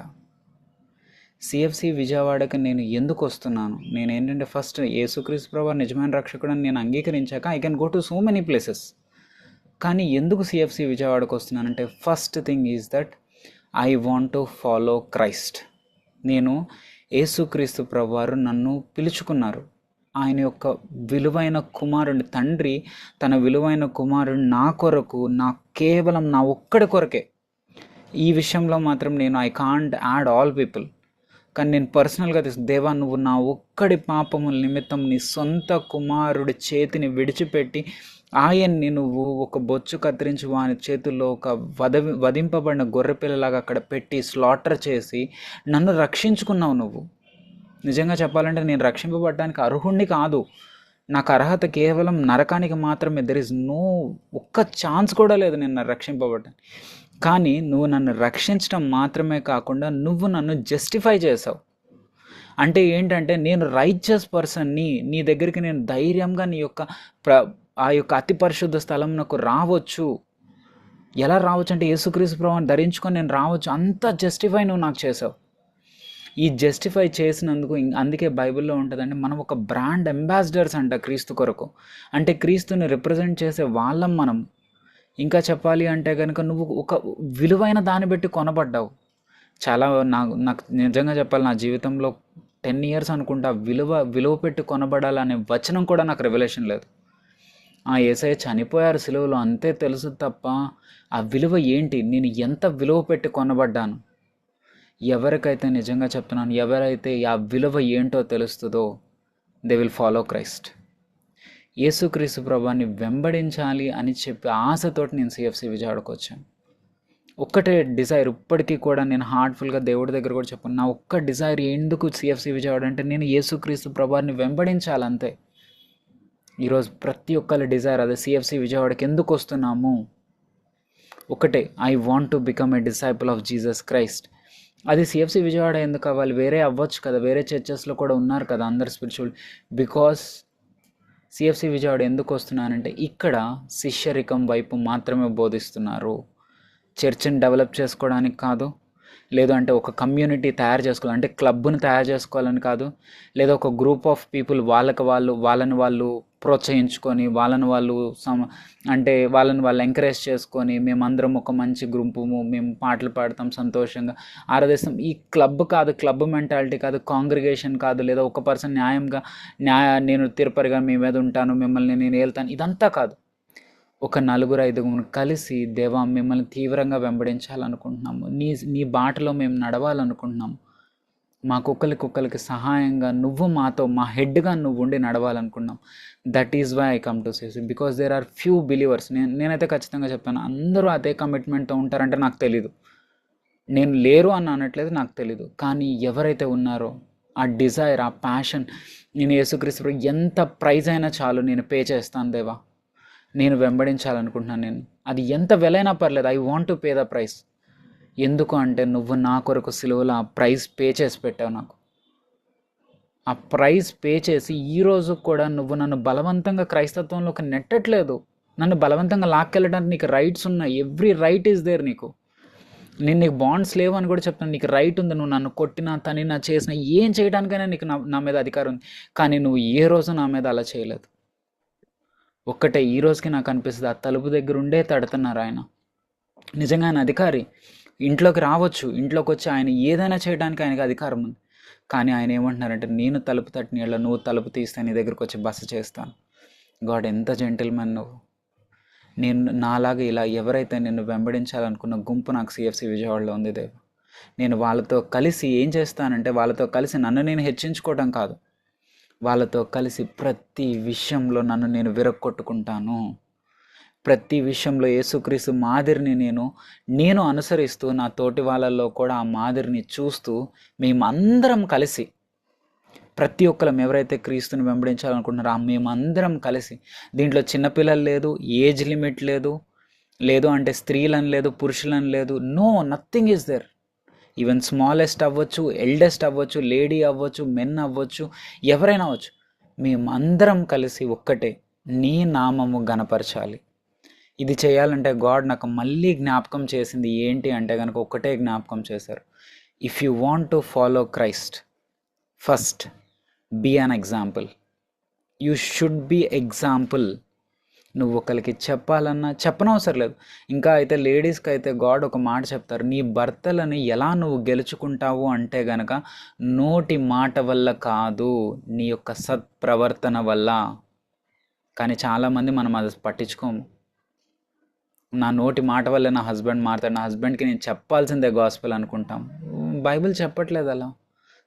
CFC విజయవాడకి నేను ఎందుకు వస్తున్నాను? నేను ఏంటంటే ఫస్ట్ యేసుక్రీస్తు ప్రభువు నిజమైన రక్షకుడు అని నేను అంగీకరించాక I can go to so many places. కానీ ఎందుకు సిఎఫ్సి విజయవాడకు వస్తున్నానంటే, first thing is that I want to follow Christ. నేను యేసుక్రీస్తు ప్రభువారు నన్ను పిలుచుకున్నారు. ఆయన యొక్క విలువైన కుమారుడిని, తండ్రి తన విలువైన కుమారుడిని నా కొరకు, కేవలం నా ఒక్కడి కొరకే. ఈ విషయంలో మాత్రం నేను I can't add all people, కానీ నేను పర్సనల్గా దేవా నువ్వు నా ఒక్కడి పాపముల నిమిత్తం నీ సొంత కుమారుడి చేతిని విడిచిపెట్టి ఆయన్ని నువ్వు ఒక బొచ్చు కత్తిరించి వాని చేతుల్లో ఒక వధింపబడిన గొర్రెపిల్లలాగా అక్కడ పెట్టి స్లాటర్ చేసి నన్ను రక్షించుకున్నావు నువ్వు. నిజంగా చెప్పాలంటే నేను రక్షింపబడడానికి అర్హుణ్ణి కాదు. నాకు అర్హత కేవలం నరకానికి మాత్రమే. దెర్ ఇస్ నో ఒక్క ఛాన్స్ కూడా లేదు నేను రక్షింపబడ్డాను. కానీ నువ్వు నన్ను రక్షించడం మాత్రమే కాకుండా నువ్వు నన్ను జస్టిఫై చేసావు. అంటే ఏంటంటే నేను రైచియస్ పర్సన్ని, నీ దగ్గరికి నేను ధైర్యంగా నీ యొక్క ఆ యొక్క అతి పరిశుద్ధ స్థలం నాకు రావచ్చు. ఎలా రావచ్చు అంటే యేసుక్రీస్తు ప్రభువుని ధరించుకొని నేను రావచ్చు. అంత జస్టిఫై నువ్వు నాకు చేసావు. ఈ జస్టిఫై చేసినందుకు అందుకే బైబిల్లో ఉంటుందండి, మనం ఒక బ్రాండ్ అంబాసిడర్స్ అంట క్రీస్తు కొరకు. అంటే క్రీస్తుని రిప్రజెంట్ చేసే వాళ్ళం మనం. ఇంకా చెప్పాలి అంటే కనుక నువ్వు ఒక విలువైన దాన్ని బట్టి కొనబడ్డావు. చాలా నాకు నిజంగా చెప్పాలి, నా జీవితంలో 10 years అనుకుంటా విలువ పెట్టి కొనబడాలనే వచనం కూడా నాకు రెవల్యూషన్ లేదు. యేసయ్య చనిపోయారు సిలువలో అంతే తెలుసు తప్ప ఆ విలువ ఏంటి, నేను ఎంత విలువ పెట్టి కొనబడ్డాను. ఎవరికైతే నిజంగా చెప్తున్నాను, ఎవరైతే ఆ విలువ ఏంటో తెలుస్తుందో దే విల్ ఫాలో క్రైస్ట్. యేసుక్రీస్తు ప్రభువుని వెంబడించాలి అని చెప్పి ఆశతోటి నేను సిఎఫ్సి విజయవాడకు వచ్చాను. ఒక్కటే డిజైర్, ఇప్పటికీ కూడా నేను హార్ట్ఫుల్గా దేవుడి దగ్గర కూడా చెప్పాను, నా ఒక్క డిజైర్ ఎందుకు సిఎఫ్సి విజయవాడ అంటే నేను యేసుక్రీస్తు ప్రభువుని వెంబడించాలంతే. ఈరోజు ప్రతి ఒక్కరి డిజైర్ అదే, సిఎఫ్సి విజయవాడకి ఎందుకు వస్తున్నాము ఒకటే, I want to become a disciple of Jesus Christ. అది సిఎఫ్సి విజయవాడ ఎందుకు అవ్వాలి, వేరే అవ్వచ్చు కదా, వేరే చర్చెస్లో కూడా ఉన్నారు కదా అందరు స్పిరిచువల్. బికాస్ సిఎఫ్సి విజయవాడ ఎందుకు వస్తున్నానంటే ఇక్కడ శిష్యరికం వైపు మాత్రమే బోధిస్తున్నారు. చర్చిని డెవలప్ చేసుకోవడానికి కాదు, లేదు అంటే ఒక కమ్యూనిటీ తయారు చేసుకోవాలి అంటే క్లబ్ను తయారు చేసుకోవాలని కాదు, లేదా ఒక గ్రూప్ ఆఫ్ పీపుల్ వాళ్ళని వాళ్ళు ప్రోత్సహించుకొని వాళ్ళని వాళ్ళు ఎంకరేజ్ చేసుకొని మేమందరం ఒక మంచి గ్రూపు, మేము పాటలు పాడతాం సంతోషంగా ఆరాధిస్తాం. ఈ క్లబ్ కాదు, క్లబ్ మెంటాలిటీ కాదు, కాంగ్రిగేషన్ కాదు, లేదా ఒక పర్సన్ నేను తిరుపతిగా మీ మీద ఉంటాను, మిమ్మల్ని నేను వెళ్తాను, ఇదంతా కాదు. ఒక 4-5 కలిసి దేవా మిమ్మల్ని తీవ్రంగా వెంబడించాలనుకుంటున్నాము, నీ బాటలో మేము నడవాలనుకుంటున్నాము, మాకొక్కరికి సహాయంగా నువ్వు మాతో మా హెడ్గా నువ్వు ఉండి నడవాలనుకున్నాం. That is why I come to CFC, because there are few believers. నేనైతే ఖచ్చితంగా చెప్తాను, అందరూ అదే కమిట్మెంట్తో ఉంటారంటే నాకు తెలీదు, నేను లేరు అని అనట్లేదు, నాకు తెలీదు. కానీ ఎవరైతే ఉన్నారో ఆ డిజైర్, ఆ ప్యాషన్, నేను యేసుక్రీస్తు ఎంత ప్రైజ్ అయినా చాలు నేను పే చేస్తాను దేవా, నేను వెంబడించాలనుకుంటున్నాను, నేను అది ఎంత వెలైనా పర్లేదు, I want to pay the price. ఎందుకు అంటే నువ్వు నా కొరకు సిలువలో ఆ ప్రైస్ పే చేసి పెట్టావు. నాకు ఆ ప్రైస్ పే చేసి ఈరోజు కూడా నువ్వు నన్ను బలవంతంగా క్రైస్తత్వంలోకి నెట్టట్లేదు, నన్ను బలవంతంగా లాక్కెళ్ళడానికి నీకు రైట్స్ ఉన్నాయి. Every right is there. నేను నీకు బాండ్స్ లేవు అని కూడా చెప్తాను, నీకు రైట్ ఉంది. నువ్వు నన్ను కొట్టినా తనినా చేసినా ఏం చేయడానికైనా నీకు నా మీద అధికారం ఉంది. కానీ నువ్వు ఏ రోజు నా మీద అలా చేయలేదు. ఒక్కటే ఈ రోజుకి నాకు అనిపిస్తుంది, ఆ తలుపు దగ్గర ఉండే తడుతున్నారు ఆయన. నిజంగా ఆయన అధికారి, ఇంట్లోకి రావచ్చు, ఇంట్లోకి వచ్చి ఆయన ఏదైనా చేయడానికి ఆయనకి అధికారం ఉంది. కానీ ఆయన ఏమంటున్నారంటే నేను తలుపు తట్టిన యెడల నువ్వు తలుపు తీస్తే నీ దగ్గరకు వచ్చి బస చేస్తాను. గాడ్ ఎంత జెంటిల్మెన్ నువ్వు. నేను నాలాగా ఇలా ఎవరైతే నిన్ను వెంబడించాలనుకున్న గుంపు నాకు సిఎఫ్సి విజయవాడలో ఉంది దేవ. నేను వాళ్ళతో కలిసి ఏం చేస్తానంటే వాళ్ళతో కలిసి నన్ను నేను హెచ్చించుకోవడం కాదు, వాళ్ళతో కలిసి ప్రతి విషయంలో నన్ను నేను విరక్కొట్టుకుంటాను. ప్రతి విషయంలో యేసుక్రీస్తు మాదిరిని నేను అనుసరిస్తూ నా తోటి వాళ్ళల్లో కూడా ఆ మాదిరిని చూస్తూ మేమందరం కలిసి ప్రతి ఒక్కరం ఎవరైతే క్రీస్తుని వెంబడించాలనుకుంటున్నారో మేమందరం కలిసి, దీంట్లో చిన్నపిల్లలు లేదు, ఏజ్ లిమిట్ లేదు అంటే స్త్రీలని లేదు, పురుషులని లేదు, no, nothing is there. Even smallest అవ్వచ్చు, ఎల్డెస్ట్ అవ్వచ్చు, లేడీ అవ్వచ్చు, మెన్ అవ్వచ్చు, ఎవరైనా అవ్వచ్చు, మేమందరం కలిసి ఒక్కటే నీ నామము గణపరచాలి. ఇది చేయాలంటే గాడ్ నాకు మళ్ళీ జ్ఞాపకం చేసింది ఏంటి అంటే కనుక ఒక్కటే జ్ఞాపకం చేశారు, if you want to follow Christ first be an example. You should be example. నువ్వు ఒకరికి చెప్పాలన్నా చెప్పనవసరం లేదు. ఇంకా అయితే లేడీస్కి అయితే గాడ్ ఒక మాట చెప్తారు, నీ భర్తలని ఎలా నువ్వు గెలుచుకుంటావు అంటే గనక నోటి మాట వల్ల కాదు, నీ యొక్క సత్ప్రవర్తన వల్ల. కానీ చాలామంది మనం అది పట్టించుకోము. నా నోటి మాట వల్ల నా హస్బెండ్ మారుతాడు, నా హస్బెండ్కి నేను చెప్పాల్సిందే గాస్పెల్ అనుకుంటాం. బైబిల్ చెప్పట్లేదు అలా,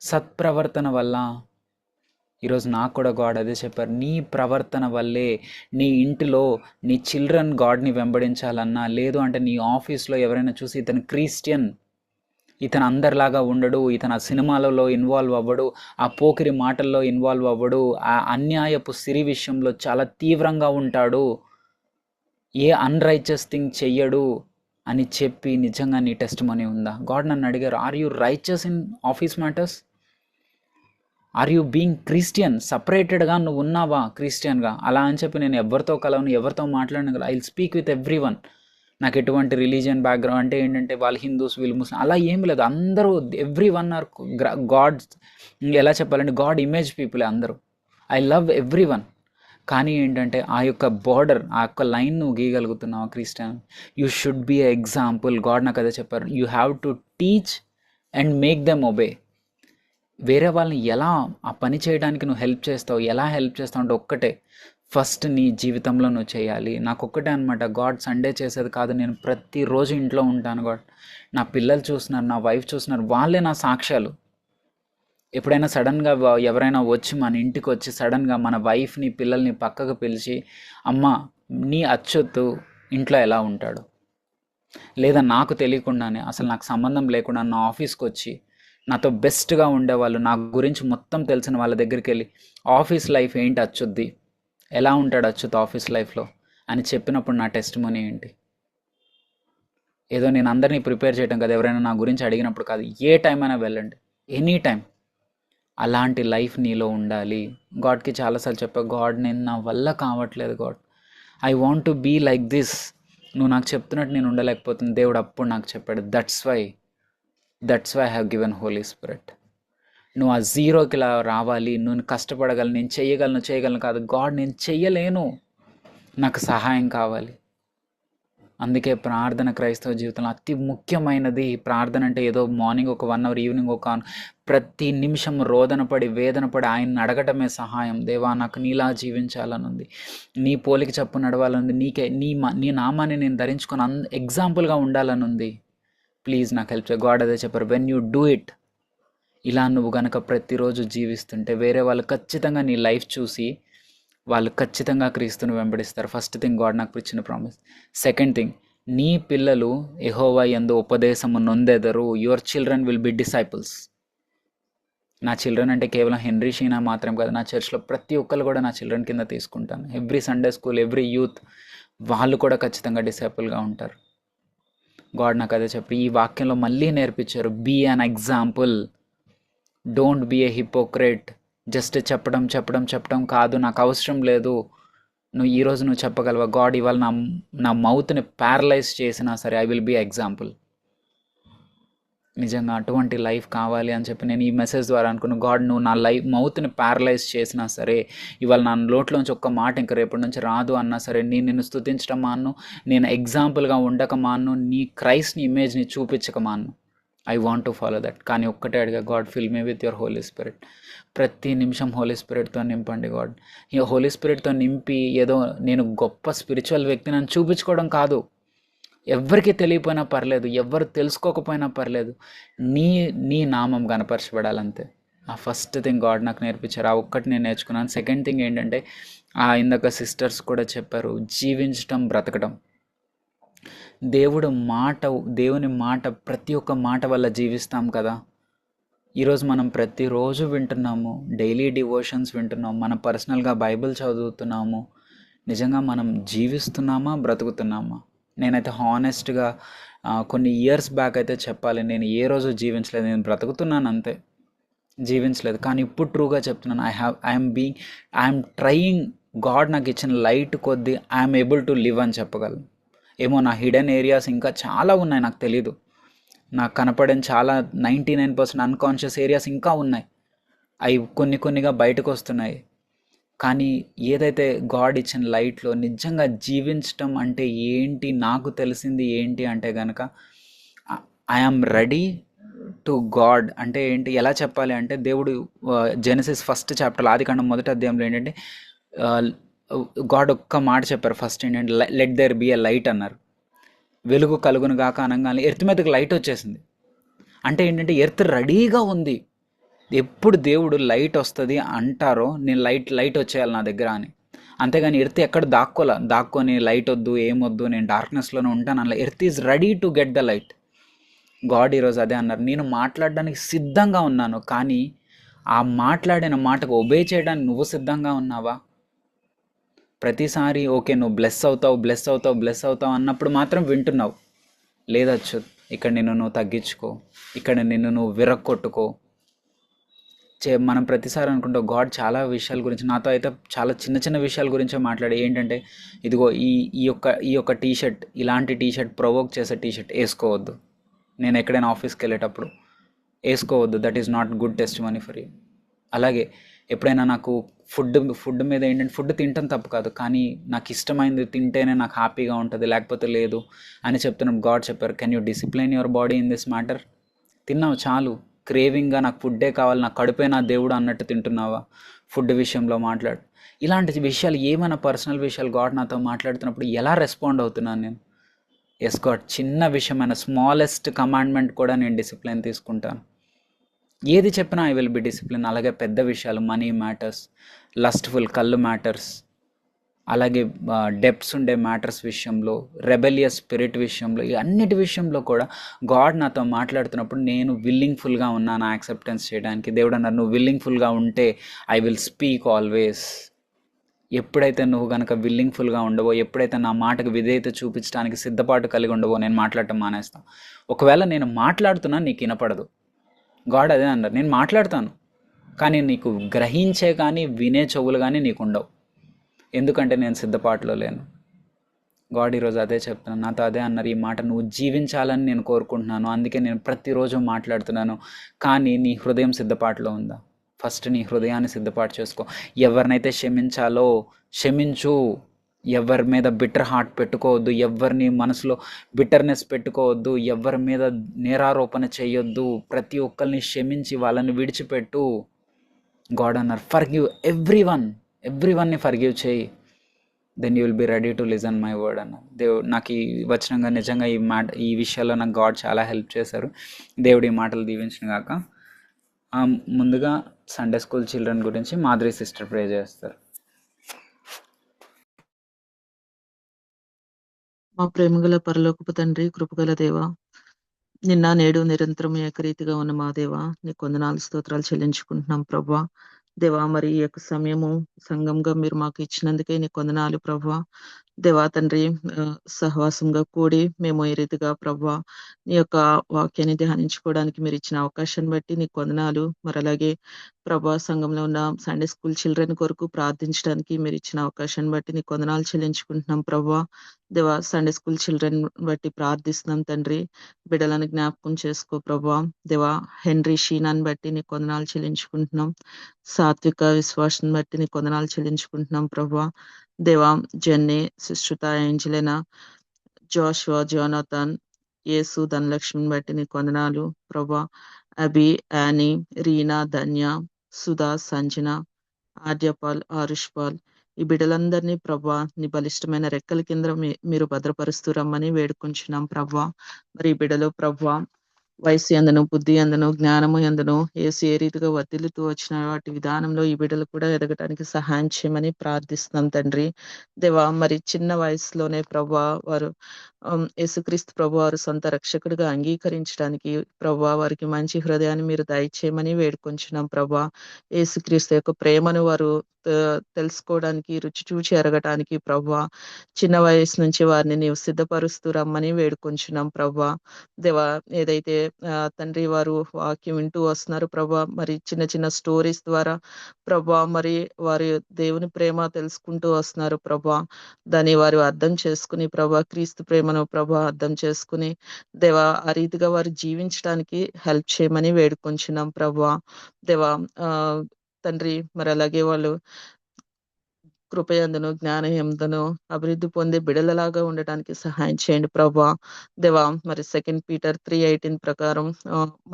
సత్ప్రవర్తన వల్ల. ఈరోజు నాకు కూడా గాడ్ అదే చెప్పారు, నీ ప్రవర్తన వల్లే నీ ఇంటిలో నీ చిల్డ్రన్ గాడ్ని వెంబడించాలన్నా, లేదు అంటే నీ ఆఫీస్లో ఎవరైనా చూసి ఇతను క్రిస్టియన్, ఇతను అందరిలాగా ఉండడు, ఇతను ఆ సినిమాలలో ఇన్వాల్వ్ అవ్వడు, ఆ పోకిరి మాటల్లో ఇన్వాల్వ్ అవ్వడు, ఆ అన్యాయపు సిరి విషయంలో చాలా తీవ్రంగా ఉంటాడు, ఏ అన్రైచస్ థింగ్ చెయ్యడు అని చెప్పి నిజంగా నీ టెస్ట్ మనీ ఉందా? గాడ్ నన్ను అడిగారు, are you righteous in office matters? Are you being Christian? సపరేటెడ్గా నువ్వు ఉన్నావా క్రిస్టియన్గా? అలా అని చెప్పి నేను ఎవరితో కలవను, ఎవరితో మాట్లాడను కదా. I will speak with every one. నాకు ఎటువంటి రిలీజియన్ బ్యాక్గ్రౌండ్ అంటే ఏంటంటే వాళ్ళు హిందూస్ వీళ్ళు ముస్లిం అలా ఏం లేదు. అందరూ ఎవ్రీ వన్ ఆర్ గాడ్, ఎలా చెప్పాలంటే గాడ్ ఇమేజ్ పీపుల్ అందరూ. I love every one. కానీ ఏంటంటే ఆ యొక్క బార్డర్, ఆ యొక్క లైన్ నువ్వు గీయగలుగుతున్నావు Christian. You should be a example. God నాకు అదే చెప్పారు, you have to teach and make them obey. వేరే వాళ్ళని ఎలా ఆ పని చేయడానికి నువ్వు హెల్ప్ చేస్తావు, ఎలా హెల్ప్ చేస్తావు అంటే ఒక్కటే, ఫస్ట్ నీ జీవితంలో నువ్వు చేయాలి. నాకు ఒక్కటే అనమాట, గాడ్ సండే చేసేది కాదు, నేను ప్రతిరోజు ఇంట్లో ఉంటాను గాడ్. నా పిల్లలు చూస్తున్నారు, నా వైఫ్ చూస్తున్నారు, వాళ్ళే నా సాక్ష్యాలు. ఎప్పుడైనా సడన్గా ఎవరైనా వచ్చి మన ఇంటికి వచ్చి సడన్గా మన వైఫ్ని పిల్లల్ని పక్కకు పిలిచి, అమ్మ నీ అచ్చొత్తు ఇంట్లో ఎలా ఉంటాడు, లేదా నాకు తెలియకుండానే అసలు నాకు సంబంధం లేకుండా నా ఆఫీస్కి వచ్చి నాతో బెస్ట్గా ఉండేవాళ్ళు, నా గురించి మొత్తం తెలిసిన వాళ్ళ దగ్గరికి వెళ్ళి ఆఫీస్ లైఫ్ ఏంటి అచ్చుద్ది, ఎలా ఉంటాడు అచ్చుత్ ఆఫీస్ లైఫ్లో అని చెప్పినప్పుడు నా టెస్ట్ మనీ ఏంటి? ఏదో నేను అందరినీ ప్రిపేర్ చేయడం కదా, ఎవరైనా నా గురించి అడిగినప్పుడు కాదు, ఏ టైం అయినా వెళ్ళండి, ఎనీ టైం. అలాంటి లైఫ్ నీలో ఉండాలి. గాడ్కి చాలాసార్లు చెప్పా, గాడ్ నేను నా వల్ల కావట్లేదు God, I want to be like this, నువ్వు నాకు చెప్తున్నట్టు నేను ఉండలేకపోతుంది. దేవుడు అప్పుడు నాకు చెప్పాడు, that's why I have given Holy Spirit. నువ్వు ఆ జీరోకి ఇలా రావాలి, నువ్వు కష్టపడగలను, నేను చేయగలను కాదు, గాడ్ నేను చెయ్యలేను, నాకు సహాయం కావాలి. అందుకే ప్రార్థన క్రైస్తవ జీవితంలో అతి ముఖ్యమైనది. ప్రార్థన అంటే ఏదో మార్నింగ్ ఒక 1 hour, ఈవినింగ్ ఒక ప్రతి నిమిషం రోదన పడి వేదన పడి ఆయన్ని అడగటమే సహాయం. దేవా నాకు నీలా జీవించాలని ఉంది, నీ పోలికి చెప్పు నడవాలని, నీకే నీ నామాన్ని నేను ధరించుకొని ఎగ్జాంపుల్గా ఉండాలని ఉంది, ప్లీజ్ నాకు హెల్ప్ చేయ. గాడ్ అదే చెప్పారు, వెన్ యూ డూ ఇట్, ఇలా నువ్వు కనుక ప్రతిరోజు జీవిస్తుంటే వేరే వాళ్ళు ఖచ్చితంగా నీ లైఫ్ చూసి వాళ్ళు ఖచ్చితంగా క్రీస్తుని వెంబడిస్తారు. ఫస్ట్ థింగ్ గాడ్ నాకు ఇచ్చిన ప్రామిస్. సెకండ్ థింగ్, నీ పిల్లలు యెహోవా యందు ఉపదేశము నొందెదరు. Your children will be disciples. నా చిల్డ్రన్ అంటే కేవలం హెన్రీ షీనా మాత్రం కాదు, నా చర్చ్లో ప్రతి ఒక్కరు కూడా నా చిల్డ్రన్ కింద తీసుకుంటాను. Every Sunday school, every youth, వాళ్ళు కూడా ఖచ్చితంగా డిసైపుల్గా ఉంటారు. గాడ్ నాకు అదే చెప్పి ఈ వాక్యంలో మళ్ళీ నేర్పించారు, be an example, don't be a hypocrite. Just చెప్పడం కాదు, నాకు అవసరం లేదు. నువ్వు ఈరోజు నువ్వు చెప్పగలవా, గాడ్ ఇవాళ నా మౌత్ని ప్యారలైజ్ చేసినా సరే ఐ విల్ బీ ఎగ్జాంపుల్. నిజంగా అటువంటి లైఫ్ కావాలి అని చెప్పి నేను ఈ మెసేజ్ ద్వారా అనుకున్నాను. గాడ్ నువ్వు నా మౌత్ని ప్యారలైజ్ చేసినా సరే, ఇవాళ నా నోట్లోంచి ఒక్క మాట ఇంక రేపటి నుంచి రాదు అన్నా సరే, నిన్ను స్తుతించడం మాను, నేను ఎగ్జాంపుల్గా ఉండక మాను, నీ క్రైస్ట్ని ఇమేజ్ని చూపించక మాను. I want to follow that. కానీ ఒక్కటే అడిగా, God fill me with your Holy Spirit. ప్రతి నిమిషం హోలీ స్పిరిట్తో నింపండి గాడ్. ఈ హోలీ స్పిరిట్తో నింపి ఏదో నేను గొప్ప స్పిరిచువల్ వ్యక్తిని అని చూపించుకోవడం కాదు. ఎవరికి తెలియపోయినా పర్లేదు, ఎవరు తెలుసుకోకపోయినా పర్లేదు, నీ నామం కనపరచబడాలంతే. ఆ ఫస్ట్ థింగ్ గాడ్ నాకు నేర్పించారు, ఆ ఒక్కటి నేను నేర్చుకున్నాను. సెకండ్ థింగ్ ఏంటంటే, ఇందాక సిస్టర్స్ కూడా చెప్పారు, జీవించటం, బ్రతకడం. దేవుని మాట ప్రతి ఒక్క మాట వల్ల జీవిస్తాం కదా. ఈరోజు మనం ప్రతిరోజు వింటున్నాము, డైలీ డివోషన్స్ వింటున్నాము, మనం పర్సనల్గా బైబిల్ చదువుతున్నాము. నిజంగా మనం జీవిస్తున్నామా, బ్రతుకుతున్నామా? నేనైతే హానెస్ట్గా కొన్ని ఇయర్స్ బ్యాక్ అయితే చెప్పాలి, నేను ఏ రోజు జీవించలేదు, నేను బ్రతుకుతున్నాను అంతే, జీవించలేదు. కానీ ఇప్పుడు ట్రూగా చెప్తున్నాను, ఐఎమ్ ట్రయింగ్. గాడ్ నాకు ఇచ్చిన లైట్ కొద్దీ ఐఎమ్ ఏబుల్ టు లివ్ అని చెప్పగలను. ఏమో నా హిడెన్ ఏరియాస్ ఇంకా చాలా ఉన్నాయి, నాకు తెలీదు. నాకు కనపడిన చాలా 99% అన్కాన్షియస్ ఏరియాస్ ఇంకా ఉన్నాయి, అవి కొన్నిగా బయటకు వస్తున్నాయి. కానీ ఏదైతే గాడ్ ఇచ్చిన లైట్లో నిజంగా జీవించటం అంటే ఏంటి నాకు తెలిసింది ఏంటి అంటే కనుక, ఐఆమ్ రెడీ టు గాడ్. అంటే ఏంటి, ఎలా చెప్పాలి అంటే, దేవుడు జెనసిస్ 1st chapter, ఆదికాండం 1వ అధ్యాయంలో ఏంటంటే, గాడ్ ఒక్క మాట చెప్పారు. ఫస్ట్ ఏంటంటే, let there be a light అన్నారు. వెలుగు కలుగును గాక అనగానే ఎర్త్ మీదకి లైట్ వచ్చేసింది. అంటే ఏంటంటే, ఎర్త్ రెడీగా ఉంది. ఎప్పుడు దేవుడు లైట్ వస్తుంది అంటారో, నేను లైట్ వచ్చేయాలి నా దగ్గర అని. అంతేగాని ఎర్త్ ఎక్కడ దాక్కొని లైట్ వద్దు ఏమొద్దు నేను డార్క్నెస్లోనే ఉంటాను అలా. Earth is ready to get the light. God ఈరోజు అదే అన్నారు, నేను మాట్లాడడానికి సిద్ధంగా ఉన్నాను, కానీ ఆ మాట్లాడిన మాటకు ఒబే చేయడానికి నువ్వు సిద్ధంగా ఉన్నావా? ప్రతిసారి ఓకే నువ్వు బ్లెస్ అవుతావు అన్నప్పుడు మాత్రం వింటున్నావు. లేదచ్చు, ఇక్కడ నిన్ను నువ్వు తగ్గించుకో, ఇక్కడ నిన్ను నువ్వు విరక్కొట్టుకో. మనం ప్రతిసారి అనుకుంటాం గాడ్ చాలా విషయాల గురించి, నాతో అయితే చాలా చిన్న చిన్న విషయాల గురించే మాట్లాడి, ఏంటంటే ఇదిగో ఈ యొక్క టీషర్ట్, ఇలాంటి టీషర్ట్, ప్రొవోక్ చేసే టీషర్ట్ వేసుకోవద్దు, నేను ఎక్కడైనా ఆఫీస్కి వెళ్ళేటప్పుడు వేసుకోవద్దు, that is not good testimony for you. అలాగే ఎప్పుడైనా నాకు ఫుడ్ మీద ఏంటంటే, ఫుడ్ తింటాం తప్పు కాదు, కానీ నాకు ఇష్టమైంది తింటేనే నాకు హ్యాపీగా ఉంటుంది, లేకపోతే లేదు అని చెప్తున్నప్పుడు గాడ్ చెప్పారు, can you discipline your body in this matter? తిన్నావు చాలు, క్రేవింగ్గా నాకు ఫుడ్డే కావాలి, నాకు కడుపే నా దేవుడు అన్నట్టు తింటున్నావా? ఫుడ్ విషయంలో మాట్లాడు. ఇలాంటి విషయాలు ఏమైనా పర్సనల్ విషయాలు గాడ్ నాతో మాట్లాడుతున్నప్పుడు ఎలా రెస్పాండ్ అవుతున్నాను నేను? ఎస్ గాడ్, చిన్న విషయమైన స్మాలెస్ట్ కమాండ్మెంట్ కూడా నేను డిసిప్లిన్ తీసుకుంటాను. ఏది చెప్పినా ఐ విల్ బి డిసిప్లిన్. అలాగే పెద్ద విషయాలు, మనీ మ్యాటర్స్, లస్ట్ఫుల్ కళ్ళు మ్యాటర్స్, అలాగే డెప్స్ ఉండే మ్యాటర్స్ విషయంలో, రెబెలియస్ స్పిరిట్ విషయంలో, ఈ అన్నిటి విషయంలో కూడా గాడ్ నాతో మాట్లాడుతున్నప్పుడు నేను విల్లింగ్ఫుల్గా ఉన్నాను యాక్సెప్టెన్స్ చేయడానికి. దేవుడు అన్నారు, నువ్వు విల్లింగ్ఫుల్గా ఉంటే ఐ విల్ స్పీక్ ఆల్వేస్. ఎప్పుడైతే నువ్వు కనుక విల్లింగ్ఫుల్గా ఉండవో, ఎప్పుడైతే నా మాటకు విధేయత చూపించడానికి సిద్ధపాటు కలిగి ఉండవో, నేను మాట్లాడటం మానేస్తాను. ఒకవేళ నేను మాట్లాడుతున్నా నీకు వినపడదు, గాడ్ అదే అన్నారు, నేను మాట్లాడతాను కానీ నీకు గ్రహించే కానీ వినే చెవులు కానీ నీకు ఉండవు, ఎందుకంటే నేను సిద్ధపాటులో లేను. గాడ్ ఈరోజు అదే చెప్తున్నాను, నాతో అదే అన్నారు, ఈ మాట నువ్వు జీవించాలని నేను కోరుకుంటున్నాను, అందుకే నేను ప్రతిరోజు మాట్లాడుతున్నాను. కానీ నీ హృదయం సిద్ధపాటులో ఉందా? ఫస్ట్ నీ హృదయాన్ని సిద్ధపాటు చేసుకో. ఎవరినైతే క్షమించాలో క్షమించు, ఎవరి మీద బిటర్ హార్ట్ పెట్టుకోవద్దు, ఎవరిని మనసులో బిటర్నెస్ పెట్టుకోవద్దు, ఎవరి మీద నేరారోపణ చేయొద్దు, ప్రతి ఒక్కరిని క్షమించి వాళ్ళని విడిచిపెట్టు. గాడ్ అన్నారు, ఫర్గివ్ ఎవ్రీవన్ని ఫర్గివ్ చేయి, then you will be ready to listen my word అన్నారు. దేవుడు నాకు ఈ వచనంగా నిజంగా ఈ విషయాల్లో నాకు గాడ్ చాలా హెల్ప్ చేశారు. దేవుడు ఈ మాటలు దీవించిన గాక. ముందుగా సండే స్కూల్ చిల్డ్రన్ గురించి మాధురి సిస్టర్ ప్రే చేస్తారు. మా ప్రేమగల పరలోకపు తండ్రి, కృపగల దేవ, నిన్న నేడు నిరంతరం ఏకరీతిగా ఉన్న మా దేవ, నీకు వందనాలు స్తోత్రాలు చెల్లించుకుంటున్నాం ప్రభా. దేవా, మరి ఈ యొక్క సమయము సంఘంగా మీరు మాకు ఇచ్చినందుకే నీకు వందనాలు ప్రభా. దేవా తండ్రి, సహవాసంగా కూడి మేము ఈ రీతిగా ప్రభా నీ యొక్క వాక్యాన్ని ధ్యానించుకోవడానికి మీరు ఇచ్చిన అవకాశాన్ని బట్టి నీకు వందనాలు. మరి అలాగే ప్రభా, సంఘంలో ఉన్న సండే స్కూల్ చిల్డ్రన్ కొరకు ప్రార్థించడానికి మీరు ఇచ్చిన అవకాశాన్ని బట్టి నీకు వందనాలు చెల్లించుకుంటున్నాం ప్రభా. దేవా, సండే స్కూల్ చిల్డ్రన్ బట్టి ప్రార్థిస్తున్నాం తండ్రి, బిడ్డలను జ్ఞాపకం చేసుకో ప్రభా. దేవా, హెన్రీ షీనాన్ని బట్టి నీకు వందనాలు చెల్లించుకుంటున్నాం. సాత్విక విశ్వాసం బట్టి నీకు వందనాలు చెల్లించుకుంటున్నాం ప్రభా. దేవా, Jenny, Sushruta, Angelina, Joshua, Jonathan, Yesu, ధనలక్ష్మిని బట్టి నీకు వందనాలు ప్రభా. అబి, యానీ, రీనా, ధన్య, సుధా, సంజన, ఆర్యపాల్, ఆరుష్పాల్, ఈ బిడ్డలందరినీ ప్రభా నీ బలిష్టమైన రెక్కల కింద మీరు భద్రపరుస్తూ రమ్మని వేడుకుంటున్నాం ప్రభా. మరి ఈ బిడ్డలో ప్రభా వయసు ఎందును, బుద్ధి ఎందును, జ్ఞానము ఎందును ఏసు ఏ రీతిగా వర్ధిల్లుతూ వచ్చిన వాటి విధానంలో ఈ బిడ్డలు కూడా ఎదగటానికి సహాయం చేయమని ప్రార్థిస్తున్నాం తండ్రి. దేవా, మరి చిన్న వయసులోనే ప్రభా వారు యేసుక్రీస్తు ప్రభు వారు సొంత రక్షకుడిగా అంగీకరించడానికి ప్రభా వారికి మంచి హృదయాన్ని మీరు దయచేయమని వేడుకొంచున్నాం ప్రభా. యేసుక్రీస్తు యొక్క ప్రేమను వారు తెలుసుకోవడానికి, రుచి చూచి ఎరగటానికి ప్రభా చిన్న వయసు నుంచి వారిని నీవు సిద్ధపరుస్తూ రమ్మని వేడుకొంచున్నాం ప్రభా. దేవా, ఏదైతే తండ్రి వారు వాక్యం వింటూ వస్తున్నారు ప్రభా, మరి చిన్న చిన్న స్టోరీస్ ద్వారా ప్రభా మరి వారి దేవుని ప్రేమ తెలుసుకుంటూ వస్తున్నారు ప్రభా. దాన్ని వారు అర్థం చేసుకుని ప్రభా, క్రీస్తు ప్రేమను ప్రభా అర్థం చేసుకుని దేవా ఆ రీతిగా వారు జీవించడానికి హెల్ప్ చేయమని వేడుకొంచున్నాం ప్రభా. దేవా, తండ్రి, మరి అలాగే వాళ్ళు కృపయందును, జ్ఞానయందును అభివృద్ధి పొందే బిడలలాగా ఉండటానికి సహాయం చేయండి ప్రభా. దేవా, మరి 2 Peter 3:18 ప్రకారం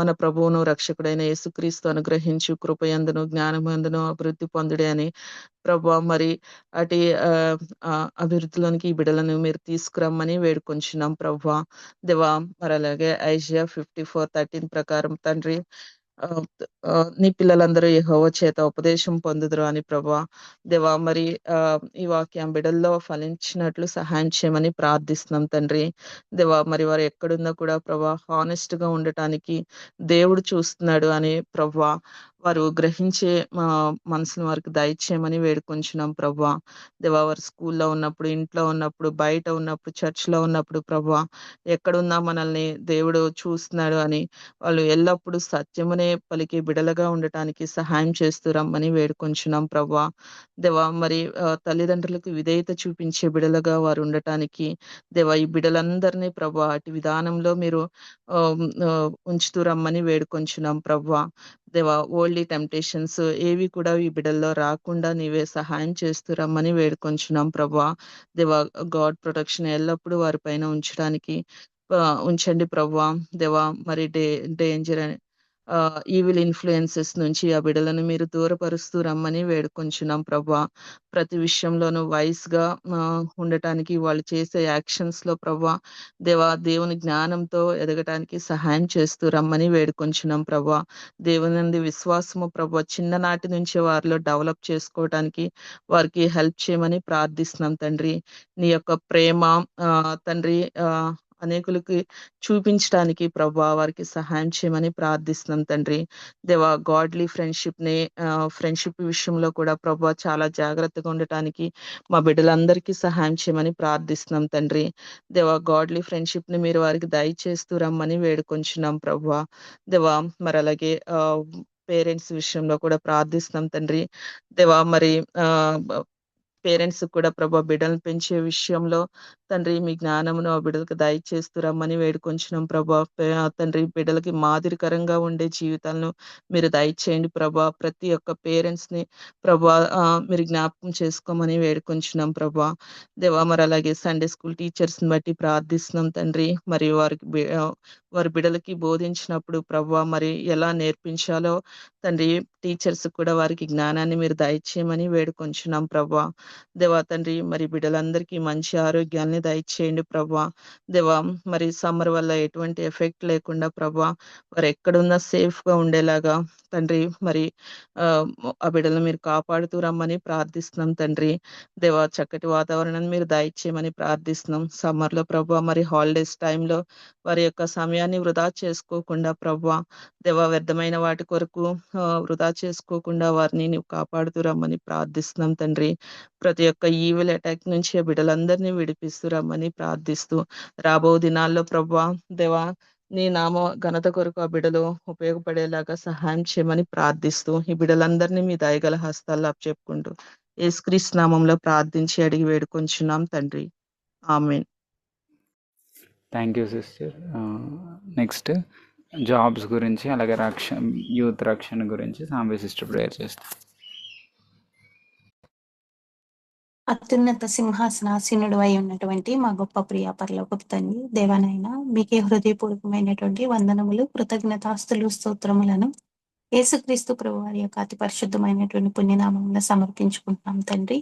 మన ప్రభువును రక్షకుడైన యేసుక్రీస్తు అనుగ్రహించు కృపయందును, జ్ఞానమందును అభివృద్ధి పొందుడే అని ప్రభా, మరి అటు అభివృద్ధిలోనికి ఈ బిడలను మీరు తీసుకురమ్మని వేడుకొంచున్నాం ప్రభా. దేవా, మరి అలాగే ఐజియా 54:13 ప్రకారం తండ్రి, ఆ, నీ పిల్లలందరూ యెహోవా చేత ఉపదేశం పొందుదురు అని ప్రభా. దేవా మరి ఈ వాక్యం బిడల్లో ఫలించినట్లు సహాయం చేయమని ప్రార్థిస్తున్నాం తండ్రి. దేవా మరి వారు ఎక్కడున్నా కూడా ప్రభా హానెస్ట్ గా ఉండటానికి దేవుడు చూస్తున్నాడు అని ప్రభా వారు గ్రహించే మనసును వారికి దయచేయమని వేడుకొంచున్నాం ప్రభా. దేవా వారు స్కూల్లో ఉన్నప్పుడు, ఇంట్లో ఉన్నప్పుడు, బయట ఉన్నప్పుడు, చర్చ్ లో ఉన్నప్పుడు ప్రభా ఎక్కడున్నా మనల్ని దేవుడు చూస్తున్నాడు అని వాళ్ళు ఎల్లప్పుడూ సత్యమునే పలికి బిడలగా ఉండటానికి సహాయం చేస్తూ రమ్మని వేడుకొంచున్నాం ప్రభా. దేవా మరి తల్లిదండ్రులకు విధేయత చూపించే బిడలుగా వారు ఉండటానికి దేవా ఈ బిడలందరినీ ప్రభా అటు విధానంలో మీరు ఆ, ఆ, ఉంచుతూ రమ్మని వేడుకొంచున్నాం ప్రభా. దేవా ఓల్డీ టెంప్టేషన్స్ ఏవి కూడా ఈ బిడల్లో రాకుండా నీవే సహాయం చేస్తూ రమ్మని వేడుకొంచున్నాం ప్రభా. దేవా గాడ్ ప్రొటెక్షన్ ఎల్లప్పుడూ వారి పైన ఉంచడానికి ఉంచండి ప్రభా. దేవా మరి డేంజర్ ఈవిల్ ఇన్ఫ్లుయెన్సెస్ నుంచి ఆ బిడలను మీరు దూరపరుస్తూ రమ్మని వేడుకొంచున్నాం ప్రభా. ప్రతి విషయంలోనూ వైస్ గా ఉండటానికి వాళ్ళు చేసే యాక్షన్స్ లో ప్రభా దేవా దేవుని జ్ఞానంతో ఎదగటానికి సహాయం చేస్తూ రమ్మని వేడుకొంచున్నాం ప్రభా. దేవుని నుండి విశ్వాసము ప్రభా చిన్ననాటి నుంచి వారిలో డెవలప్ చేసుకోవటానికి వారికి హెల్ప్ చేయమని ప్రార్థిస్తున్నాం తండ్రి. నీ యొక్క ప్రేమ తండ్రి అనేకులకి చూపించడానికి ప్రభా వారికి సహాయం చేయమని ప్రార్థిస్తున్నాం తండ్రి. దేవా గాడ్లీ ఫ్రెండ్షిప్ విషయంలో కూడా ప్రభా చాలా జాగ్రత్తగా ఉండటానికి మా బిడ్డలందరికీ సహాయం చేయమని ప్రార్థిస్తున్నాం తండ్రి. దేవా గాడ్లీ ఫ్రెండ్షిప్ ని మీరు వారికి దయచేస్తూ రమ్మని వేడుకొంచున్నాం ప్రభా. దేవా మరి అలాగే పేరెంట్స్ విషయంలో కూడా ప్రార్థిస్తున్నాం తండ్రి. దేవా మరి పేరెంట్స్ కూడా ప్రభా బిడ్డలను పెంచే విషయంలో తండ్రి మీ జ్ఞానమును ఆ బిడ్డలకు దయచేస్తూ రమ్మని వేడుకొంచున్నాం ప్రభా. తండ్రి బిడ్డలకి మాదిరికరంగా ఉండే జీవితాలను మీరు దయచేయండి ప్రభా. ప్రతి ఒక్క పేరెంట్స్ ని ప్రభా మీరు జ్ఞాపకం చేసుకోమని వేడుకొంచున్నాం ప్రభా. దేవా మరి అలాగే సండే స్కూల్ టీచర్స్ ని బట్టి ప్రార్థిస్తున్నాం తండ్రి. మరి వారి బిడ్డలకి బోధించినప్పుడు ప్రభా మరి ఎలా నేర్పించాలో తండ్రి టీచర్స్ కూడా వారికి జ్ఞానాన్ని మీరు దయచేయమని వేడుకొంచున్నాం ప్రభా. దేవా తండ్రి మరి బిడ్డలందరికీ మంచి ఆరోగ్యాన్ని దయచేయండి ప్రభా. దేవా మరి సమ్మర్ వల్ల ఎటువంటి ఎఫెక్ట్ లేకుండా ప్రభా వారు ఎక్కడున్నా సేఫ్ గా ఉండేలాగా తండ్రి మరి ఆ బిడ్డలను మీరు కాపాడుతూ రమ్మని ప్రార్థిస్తున్నాం తండ్రి. దేవా చక్కటి వాతావరణాన్ని మీరు దయచేయమని ప్రార్థిస్తున్నాం. సమ్మర్ లో ప్రభా మరి హాలిడేస్ టైంలో వారి యొక్క సమయాన్ని వృధా చేసుకోకుండా ప్రభా దేవా వ్యర్థమైన వాటి కొరకు వృధా చేసుకోకుండా వారిని నీవు కాపాడుతూ రమ్మని ప్రార్థిస్తున్నాం తండ్రి. ప్రతి ఒక్క ఈవిల్ అటాక్ నుంచి ఆ బిడ్డలందరినీ విడిపిస్తూ రమ్మని ప్రార్థిస్తూ రాబో దినాల్లో ప్రభా దేవా నీ నామ ఘనత కొరకు ఆ బిడ్డలు ఉపయోగపడేలాగా సహాయం చేయమని ప్రార్థిస్తూ ఈ బిడ్డలందరినీ మీ దయగల హస్తాల్లో అప్పచెప్పుకుంటూ యేసుక్రీస్తు నామంలో ప్రార్థించి అడిగి వేడుకొంచున్నాం తండ్రి. ఆమేన్. Thank you sister. Next jobs గురించి అలాగే యూత్ రక్షణ గురించి సాంబే సిస్టర్ ప్రేయర్ చేస్తాం. అత్యున్నత సింహాసనాసీనుడు అయి ఉన్నటువంటి మా గొప్ప ప్రియ పరలోకపు తండ్రి దేవానైనా మీకే హృదయపూర్వకమైనటువంటి వందనములు, కృతజ్ఞతాస్తులు, స్తోత్రములను యేసుక్రీస్తు ప్రభు వారి యొక్క అతి పరిశుద్ధమైనటువంటి పుణ్యనామంలో సమర్పించుకుంటున్నాం తండ్రి.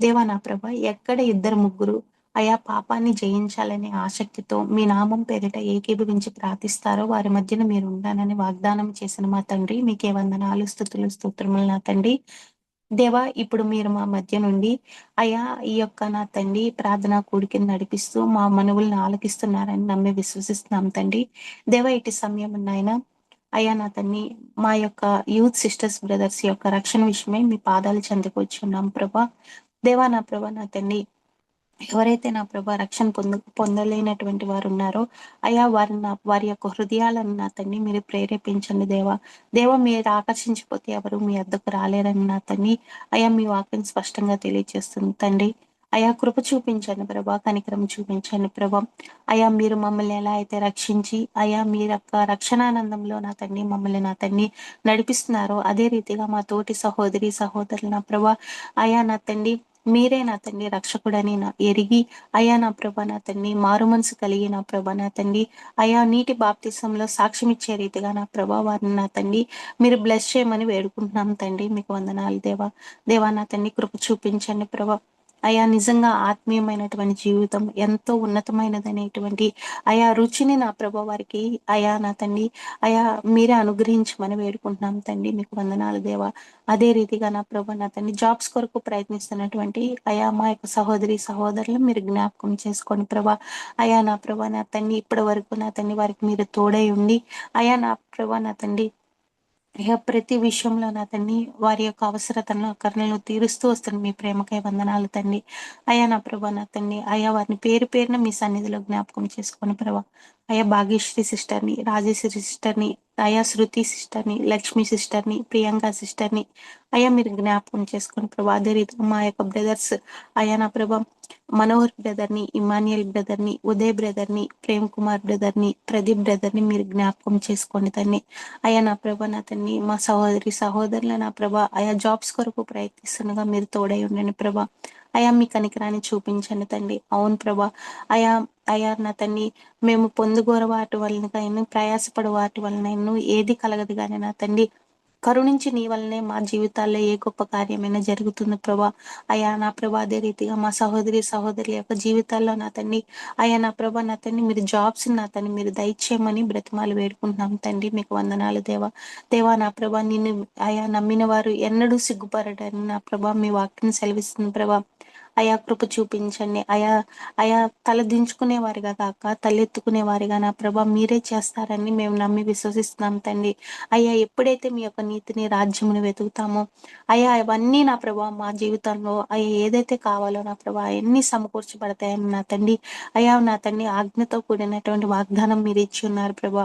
దేవా నా ప్రభ ఎక్కడ 2-3 అయా పాపాన్ని జయించాలనే ఆసక్తితో మీ నామం పేరిట ఏకీభవించి ప్రార్థిస్తారో వారి మధ్యన మీరు ఉండాలని వాగ్దానం చేసిన మా తండ్రి మీకే వందనాలు, స్తుతులు, స్తోత్రములు నా తండ్రి. దేవా ఇప్పుడు మీరు మా మధ్య నుండి అయా ఈ యొక్క నా తండ్రి ప్రార్థనా కూడికని నడిపిస్తూ మా మనవులను ఆలకిస్తున్నారని నమ్మి విశ్వసిస్తున్నాం తండ్రి. దేవా ఇటు సమయం నాయన అయ్యా నా తండ్రి మా యొక్క యూత్ సిస్టర్స్ బ్రదర్స్ యొక్క రక్షణ విషయమై మీ పాదాలు చెందుకొచ్చున్నాం ప్రభా. దేవా నా ప్రభా నా తండ్రి ఎవరైతే నా ప్రభా రక్షణ పొందలేనటువంటి వారు ఉన్నారో అయా వారి యొక్క హృదయాలను నా తండ్రి మీరు ప్రేరేపించండి దేవా మీరు ఆకర్షించిపోతే ఎవరు మీ వద్దకు రాలేరని నా తండ్రి అయా మీ వాక్యం స్పష్టంగా తెలియజేస్తుంది తండ్రి. అయా కృప చూపించండి ప్రభా, కనికరం చూపించండి ప్రభా. అయా మీరు మమ్మల్ని ఎలా అయితే రక్షించి అయా మీరు యొక్క రక్షణానందంలో నా తండ్రి మమ్మల్ని నా తండ్రి నడిపిస్తున్నారో అదే రీతిగా మా తోటి సహోదరులు నా ప్రభా అయా నా తండ్రి మీరే నా తండ్రి రక్షకుడని ఎరిగి అయా నా ప్రభా నా తండ్రి మారు మనసు కలిగి నా ప్రభా నా తండ్రి అయా నీటి బాప్తిసంలో సాక్ష్యం ఇచ్చే రీతిగా నా ప్రభా వారిని నా తండ్రి మీరు బ్లెస్ చేయమని వేడుకుంటున్నాం తండ్రి. మీకు వందనాలు దేవా నా తండ్రి కృప చూపించండి ప్రభా. అయా నిజంగా ఆత్మీయమైనటువంటి జీవితం ఎంతో ఉన్నతమైనదనేటువంటి అయా రుచిని నా ప్రభా వారికి అయా నా తండ్రి అయా మీరే అనుగ్రహించమని వేడుకుంటున్నాం తండ్రి. మీకు వందనాలు దేవా. అదే రీతిగా నా ప్రభా నా తండ్రి జాబ్స్ కొరకు ప్రయత్నిస్తున్నటువంటి అయా మా యొక్క సహోదరి సహోదరులు మీరు జ్ఞాపకం చేసుకోండి ప్రభా. అయా నా ప్రభా నా తండ్రి ఇప్పటి వరకు నా తండ్రి వారికి మీరు తోడై ఉండి అయా నా ప్రభా నా తండ్రి ఇక ప్రతి విషయంలో నా తండ్రి వారి యొక్క అవసరతలను కరుణలను తీరుస్తూ వస్తుంది. మీ ప్రేమకై వందనాలు తండ్రి. అయా నా ప్రభా నా తండ్రి అయా వారిని పేరు పేరున మీ సన్నిధిలో జ్ఞాపకం చేసుకొని ప్రభా. అయా భాగ్యశ్రీ సిస్టర్ని, రాజేశ్వరి సిస్టర్ని, అయా శృతి సిస్టర్ని, లక్ష్మి సిస్టర్ని, ప్రియాంక సిస్టర్ని అయా మీరు జ్ఞాపకం చేసుకొని ప్రభా. అదే రీతిగా మా యొక్క బ్రదర్స్ అయా నా ప్రభా మనోహర్ బ్రదర్ని, ఇమాన్యుయల్ బ్రదర్ని, ఉదయ్ బ్రదర్ని, ప్రేమ్ కుమార్ బ్రదర్ని, ప్రదీప్ బ్రదర్ని మీరు జ్ఞాపకం చేసుకోండి తండ్రి. అయా నా ప్రభా నా తండ్రి మా సహోదరి సహోదరుల నా ప్రభా అయా జాబ్స్ కొరకు ప్రయత్నిస్తుండగా మీరు తోడై ఉండండి ప్రభా. అయా మీ కనికరాన్ని చూపించండి తండ్రి. అవును ప్రభా. అయా అయా నా తండ్రి మేము పొందుగోర వాటి వలన ప్రయాసపడు వాటి వలన ఏది కలగదు కానీ నా తండ్రి కరుణించి నీ వల్లనే మా జీవితాల్లో ఏ గొప్ప కార్యమైనా జరుగుతుంది ప్రభా. అయా నా ప్రభా అదే రీతిగా మా సహోదరి సహోదరుల యొక్క జీవితాల్లో నా తండ్రి అయా నా ప్రభా నా తండ్రి మీరు జాబ్స్ నా తండ్రి మీరు దయచేయమని బ్రతిమాలు వేడుకుంటున్నాం తండ్రి. మీకు వందనాలు దేవా. దేవా నా ప్రభా నిన్ను అయా నమ్మిన వారు ఎన్నడూ సిగ్గుపడరని నా ప్రభా మీ వాక్యం సెలవిస్తుంది ప్రభా. అయా కృప చూపించండి. అయా అయా తల దించుకునే వారిగా కాక తలెత్తుకునే వారిగా నా ప్రభా మీరే చేస్తారని మేము నమ్మి విశ్వసిస్తున్నాం తండ్రి. అయ్యా ఎప్పుడైతే మీ యొక్క నీతిని రాజ్యమును వెతుకుతామో అయ్యా అవన్నీ నా ప్రభా మా జీవితంలో అయ్యా ఏదైతే కావాలో నా ప్రభా అవన్నీ సమకూర్చబడతాయని నా తండ్రి. అయ్యా నా తండ్రి ఆజ్ఞతో కూడినటువంటి వాగ్దానం మీరు ఇచ్చి ఉన్నారు ప్రభా.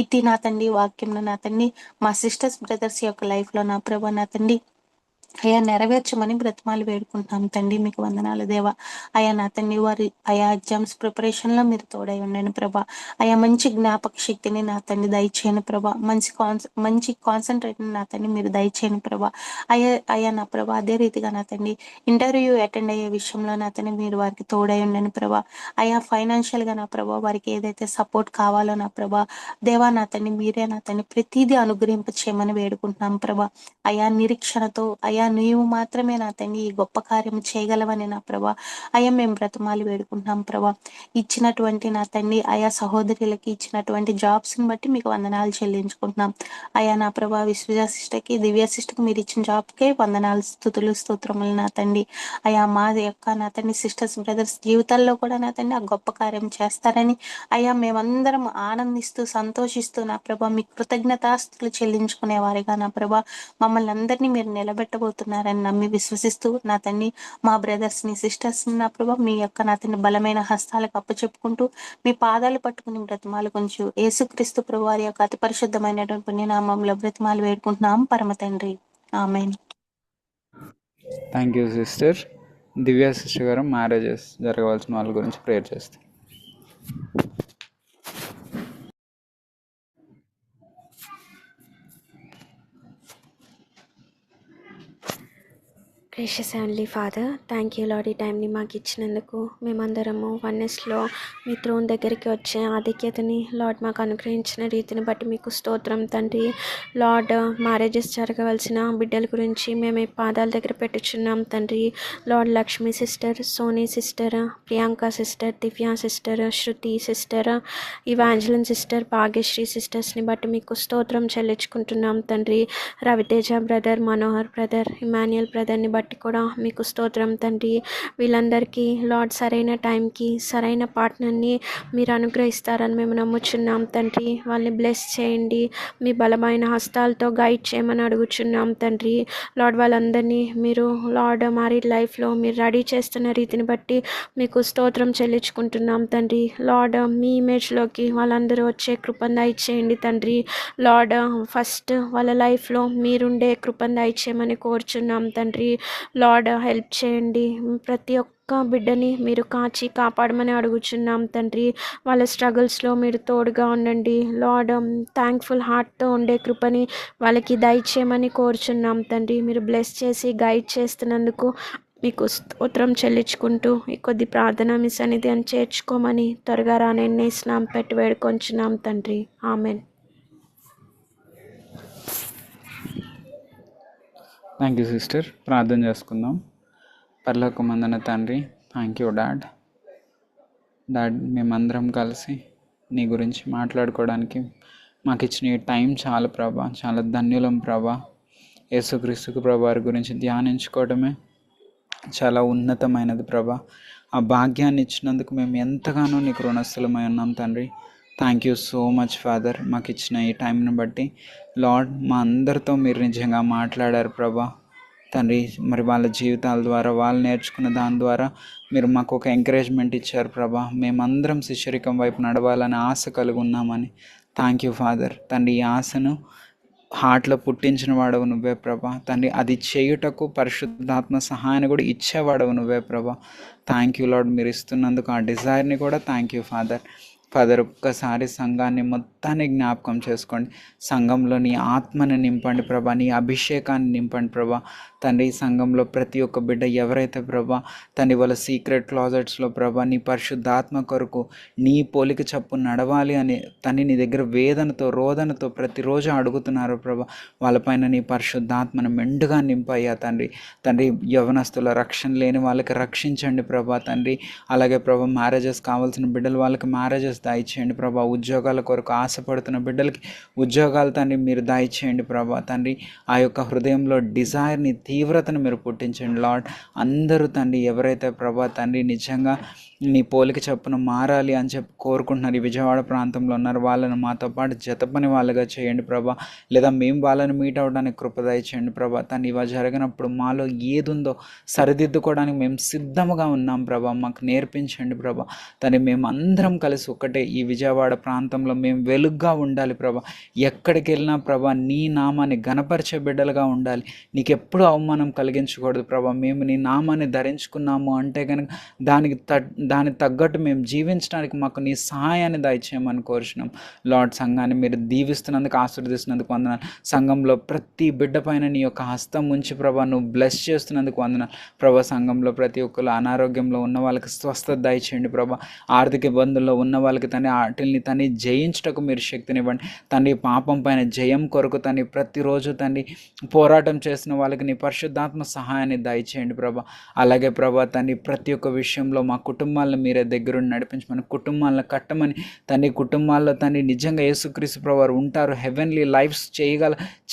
ఇట్టి నా తండ్రి వాక్యంలో నా తండ్రి మా సిస్టర్స్ బ్రదర్స్ యొక్క లైఫ్ లో నా ప్రభా నా తండ్రి అయా నెరవేర్చమని బ్రతిమాలు వేడుకుంటున్నాం తండ్రి. మీకు వందనాలు దేవా. అయా నా తండ్రి వారి అయా ఎగ్జామ్స్ ప్రిపరేషన్ లో మీరు తోడై ఉండండి ప్రభా. అయా మంచి జ్ఞాపక శక్తిని నా తండ్రి దయచేయను ప్రభా. మంచి కాన్సన్ట్రేట్ నా తండ్రి మీరు దయచేయను ప్రభా. అయా నా ప్రభా అదే రీతిగా నా తండ్రి ఇంటర్వ్యూ అటెండ్ అయ్యే విషయంలో నా తండ్రి మీరు వారికి తోడై ఉండండి ప్రభా. అయా ఫైనాన్షియల్ గా నా ప్రభా వారికి ఏదైతే సపోర్ట్ కావాలో నా ప్రభా దేవా నా తండ్రి మీరే నా తండ్రి ప్రతిదీ అనుగ్రహింప చేయమని వేడుకుంటున్నాం ప్రభా. అయా నిరీక్షణతో అయా నీవు మాత్రమే నా తండ్రి ఈ గొప్ప కార్యం చేయగలవని నా ప్రభా అయా మేము బ్రతమాలి వేడుకుంటున్నాం ప్రభా. ఇచ్చినటువంటి నా తండ్రి అయా సహోదరులకి ఇచ్చినటువంటి జాబ్స్ ని బట్టి మీకు వందనాలు చెల్లించుకుంటున్నాం. అయా నా ప్రభా విశ్వజా సిస్టర్కి దివ్య సిస్టర్కి మీరు ఇచ్చిన జాబ్కే వందనాలు స్తుతులు స్తోత్రములు నా తండ్రి. అయా మా యొక్క నా తండ్రి సిస్టర్స్ బ్రదర్స్ జీవితాల్లో కూడా నా తండ్రి ఆ గొప్ప కార్యం చేస్తారని అయా మేమందరం ఆనందిస్తూ సంతోషిస్తూ నా ప్రభా మీ కృతజ్ఞతాస్తులు చెల్లించుకునే వారిగా నా ప్రభా మమ్మల్ని అందరినీ మీరు నిలబెట్టబోతున్నారని నమ్మి విశ్వసిస్తూ నా తండ్రి మా బ్రదర్స్ ని సిస్టర్స్ ని నా ప్రభా మీ యొక్క నా తండ్రి బలమైన హస్తాలకు అప్పచెప్పుకుంటూ మీ పాదాలు పట్టుకుని బ్రతిమాలు కొంచెం యేసుక్రీస్తు ప్రభు వారి యొక్క అతి పరిశుద్ధమైనటువంటి పుణ్యనామంలో బ్రతిమాలు వేడుకుంటున్నాం పరమ తండ్రి. ఆమేన్. Thank you sister. Divya sister గారు మ్యారేజెస్ జరగవలసిన వాళ్ళ గురించి ప్రేయర్ చేస్తాం. Gracious heavenly father, thank you lord ఈ టైంని మాకు ఇచ్చినందుకు. మేమందరము వన్నెస్లో మీ త్రోన్ దగ్గరికి వచ్చే ఆధిక్యతని లార్డ్ మాకు అనుగ్రహించిన రీతిని బట్టి మీకు స్తోత్రం తండ్రి. లార్డ్ మ్యారేజెస్ జరగవలసిన బిడ్డల గురించి మేము ఈ పాదాల దగ్గర పెట్టుచున్నాం తండ్రి. Lord Lakshmi sister, Soni sister, Priyanka sister, Divya sister, Shruti sister, Evangeline sister, Bhagyashree సిస్టర్స్ని బట్టి మీకు స్తోత్రం చెల్లించుకుంటున్నాం తండ్రి. Raviteja brother, Manohar brother, Emmanuel బ్రదర్ని బట్టి కూడా మీకు స్తోత్రం తండ్రి. వీళ్ళందరికీ లార్డ్ సరైన టైంకి సరైన పార్ట్నర్ని మీరు అనుగ్రహిస్తారని మేము నమ్ముచున్నాం తండ్రి. వాళ్ళని బ్లెస్ చేయండి, మీ బలమైన హస్తాలతో గైడ్ చేయమని అడుగుచున్నాం తండ్రి. లార్డ్ వాళ్ళందరినీ మీరు లార్డ్ మ్యారీడ్ లైఫ్లో మీరు రెడీ చేస్తున్న రీతిని బట్టి మీకు స్తోత్రం చెల్లించుకుంటున్నాం తండ్రి. లార్డ్ మీ ఇమేజ్లోకి వాళ్ళందరూ వచ్చే కృపను దయచేయండి తండ్రి. లార్డ్ ఫస్ట్ వాళ్ళ లైఫ్లో మీరుండే కృపను దయచేయమని కోరుచున్నాం తండ్రి. లార్డ్ హెల్ప్ చేయండి, ప్రతి ఒక్క బిడ్డని మీరు కాచి కాపాడమని అడుగుచున్నాం తండ్రి. వాళ్ళ స్ట్రగుల్స్లో మీరు తోడుగా ఉండండి లార్డ్. థ్యాంక్ఫుల్ హార్ట్తో ఉండే కృపని వాళ్ళకి దయచేయమని కోరుచున్నాం తండ్రి. మీరు బ్లెస్ చేసి గైడ్ చేస్తున్నందుకు మీకు స్తోత్రం చెల్లించుకుంటూ ఈ కొద్ది ప్రార్థన మీ సన్నిధి అని చేర్చుకోమని త్వరగా రానెన్నే స్నాం పెట్టి వేడుకొంచున్నాం తండ్రి. ఆమెన్. Thank you sister. ప్రార్థన చేసుకుందాం. పరలోకమందున తండ్రి, థ్యాంక్ యూ డాడ్. మేమందరం కలిసి నీ గురించి మాట్లాడుకోవడానికి మాకు ఇచ్చిన ఈ టైం చాలా ప్రభా, చాలా ధన్యులం ప్రభా. యేసుక్రీస్తుకు ప్రభా వారి గురించి ధ్యానించుకోవడమే చాలా ఉన్నతమైనది ప్రభా. ఆ భాగ్యాన్ని ఇచ్చినందుకు మేము ఎంతగానో నీకు రుణస్థులమై ఉన్నాం తండ్రి. Thank you so much father, మాకు ఇచ్చిన ఈ టైంని బట్టి. లార్డ్, మా అందరితో మీరు నిజంగా మాట్లాడారు ప్రభా తండ్రి. మరి వాళ్ళ జీవితాల ద్వారా, వాళ్ళు నేర్చుకున్న దాని ద్వారా మీరు మాకు ఒక ఎంకరేజ్మెంట్ ఇచ్చారు ప్రభా. మేమందరం శిష్యరికం వైపు నడవాలని ఆశ కలిగి ఉన్నామని. థ్యాంక్ యూ ఫాదర్ తండ్రి. ఈ ఆశను హార్ట్లో పుట్టించిన వాడవు నువ్వే ప్రభా తండ్రి. అది చేయుటకు పరిశుద్ధాత్మ సహాయాన్ని కూడా ఇచ్చేవాడవు నువ్వే ప్రభా. థ్యాంక్ యూ లార్డ్, మీరు ఇస్తున్నందుకు ఆ డిజైర్ని కూడా థ్యాంక్ యూ ఫాదర్. ఫాదర్, ఒక్కసారి సంఘాన్ని మొత్తాన్ని జ్ఞాపకం చేసుకోండి. సంఘంలో నీ ఆత్మని నింపండి ప్రభా, నీ అభిషేకాన్ని నింపండి ప్రభా తండ్రి. సంఘంలో ప్రతి ఒక్క బిడ్డ ఎవరైతే ప్రభా తండ్రి వాళ్ళ సీక్రెట్ క్లాజెట్స్లో ప్రభా నీ పరిశుద్ధాత్మ కొరకు నీ పోలిక చప్పు నడవాలి అని తండ్రి నీ దగ్గర వేదనతో, రోదనతో ప్రతిరోజు అడుగుతున్నారు ప్రభా. వాళ్ళపైన నీ పరిశుద్ధాత్మను మెండుగా నింపయ్యా తండ్రి. తండ్రి, యవనస్తుల రక్షణ లేని వాళ్ళకి రక్షించండి ప్రభా తండ్రి. అలాగే ప్రభా మ్యారేజెస్ కావాల్సిన బిడ్డలు వాళ్ళకి మ్యారేజెస్ దయచేయండి ప్రభా. ఉద్యోగాల కొరకు ఆశపడుతున్న బిడ్డలకి ఉద్యోగాలు తండ్రి మీరు దయచేయండి ప్రభా తండ్రి. ఆ యొక్క హృదయంలో డిజైర్ని, తీవ్రతను మీరు పుట్టించండి లార్డ్. అందరూ తండ్రి ఎవరైతే ప్రభా తండ్రి నిజంగా నీ పోలిక చొప్పున మారాలి అని చెప్పి కోరుకుంటున్నారు, ఈ విజయవాడ ప్రాంతంలో ఉన్నారు, వాళ్ళని మాతో పాటు జతపని వాళ్ళగా చేయండి ప్రభా. లేదా మేము వాళ్ళని మీట్ అవ్వడానికి కృప దయచేయండి ప్రభా తండ్రి. ఇవా జరిగినప్పుడు మాలో ఏది ఉందో సరిదిద్దుకోవడానికి మేము సిద్ధముగా ఉన్నాం ప్రభా. మాకు నేర్పించండి ప్రభా తండ్రి. మేము అందరం కలిసి ఒక్కటే ఈ విజయవాడ ప్రాంతంలో మేము వెలుగ్గా ఉండాలి ప్రభా. ఎక్కడికి వెళ్ళినా ప్రభా నీ నామాన్ని ఘనపరిచే బిడ్డలుగా ఉండాలి. నీకు ఎప్పుడు అవమానం కలిగించకూడదు ప్రభా. మేము నీ నామాన్ని ధరించుకున్నాము అంటే కనుక దానికి తగ్గట్టు మేము జీవించడానికి మాకు నీ సహాయాన్ని దయచేయమని కోరుచున్నాం లార్డ్. సంఘాన్ని మీరు దీవిస్తున్నందుకు, ఆశీర్వదిస్తున్నందుకు వందనాలు. సంఘంలో ప్రతి బిడ్డ పైన నీ యొక్క హస్తం ఉంచి ప్రభా నువ్వు బ్లెస్ చేస్తున్నందుకు వందనాలు ప్రభా. సంఘంలో ప్రతి ఒక్కరు అనారోగ్యంలో ఉన్న వాళ్ళకి స్వస్థత దయచేయండి ప్రభా. ఆర్థిక ఇబ్బందుల్లో ఉన్న వాళ్ళకి తన వాటిని తని జయించుటకు మీరు శక్తినివ్వండి తండ్రి. పాపం పైన జయం కొరకు తండ్రి ప్రతిరోజు తండ్రి పోరాటం చేసిన వాళ్ళకి నీ పరిశుద్ధాత్మ సహాయాన్ని దయచేయండి ప్రభా. అలాగే ప్రభా తండ్రి ప్రతి ఒక్క విషయంలో మా కుటుంబాలను మీరే దగ్గరుండి నడిపించమని, కుటుంబాలను కట్టమని తండ్రి. కుటుంబాల్లో తండ్రి నిజంగా యేసుక్రీస్తు ప్రభువారు ఉంటారు, హెవెన్లీ లైఫ్స్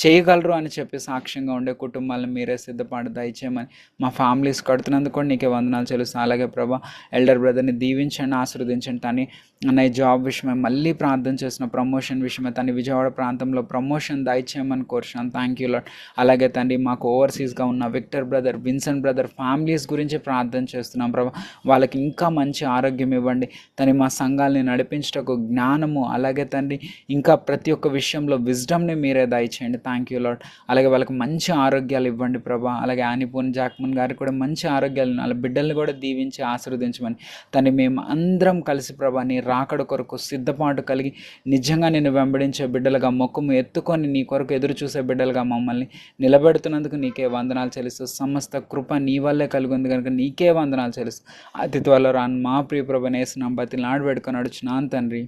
చేయగలరు అని చెప్పి సాక్ష్యంగా ఉండే కుటుంబాలను మీరే సిద్ధపాటు దయచేయమని, మా ఫ్యామిలీస్ కడుతున్నందుకు కూడా నీకే వందనాలు చెల్లిస్తాను. అలాగే ప్రభా ఎల్డర్ బ్రదర్ని దీవించండి, ఆశీర్వదించండి తండ్రి. అన్నయ్య జాబ్ విషయమై మళ్ళీ ప్రార్థన చేసిన ప్రమోషన్ విషయమై తండ్రి విజయవాడ ప్రాంతంలో ప్రమోషన్ దయచేయమని కోరుచున్నాను. Thank you Lord. అలాగే తండ్రి మాకు ఓవర్సీస్గా ఉన్న Victor brother, Vincent brother families గురించి ప్రార్థన చేస్తున్నాం ప్రభా. వాళ్ళకి ఇంకా మంచి ఆరోగ్యం ఇవ్వండి తండ్రి. మా సంఘాలని నడిపించటకు జ్ఞానము, అలాగే తండ్రి ఇంకా ప్రతి ఒక్క విషయంలో విజ్డమ్ని మీరే దయచేయండి. Thank you Lord. అలాగే వాళ్ళకి మంచి ఆరోగ్యాలు ఇవ్వండి ప్రభా. అలాగే ఆనిపూన్ జాక్మన్ గారికి కూడా మంచి ఆరోగ్యాలు, వాళ్ళ బిడ్డల్ని కూడా దీవించి ఆశీర్వదించమని తండ్రి. మేము అందరం కలిసి ప్రభా నీ రాకడ కొరకు సిద్ధపాటు కలిగి నిజంగా నేను వెంబడించే బిడ్డలుగా, మొక్కుము ఎత్తుకొని నీ కొరకు ఎదురు చూసే బిడ్డలుగా మమ్మల్ని నిలబెడుతున్నందుకు నీకే వందనాలు చెల్లిస్తూ, సమస్త కృప నీ వల్లే కలిగింది కనుక నీకే వందనాలు చెల్లిస్తూ, అతి త్వరలో రాను మా ప్రియ ప్రభుని యేసునామమున బతిలాడి వేడుకొని నడుచున్నాను తండ్రి.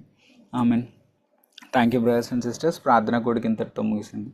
Amen. Thank you brothers and sisters. ప్రార్థన కూడికి ఇంతటితో ముగిసింది.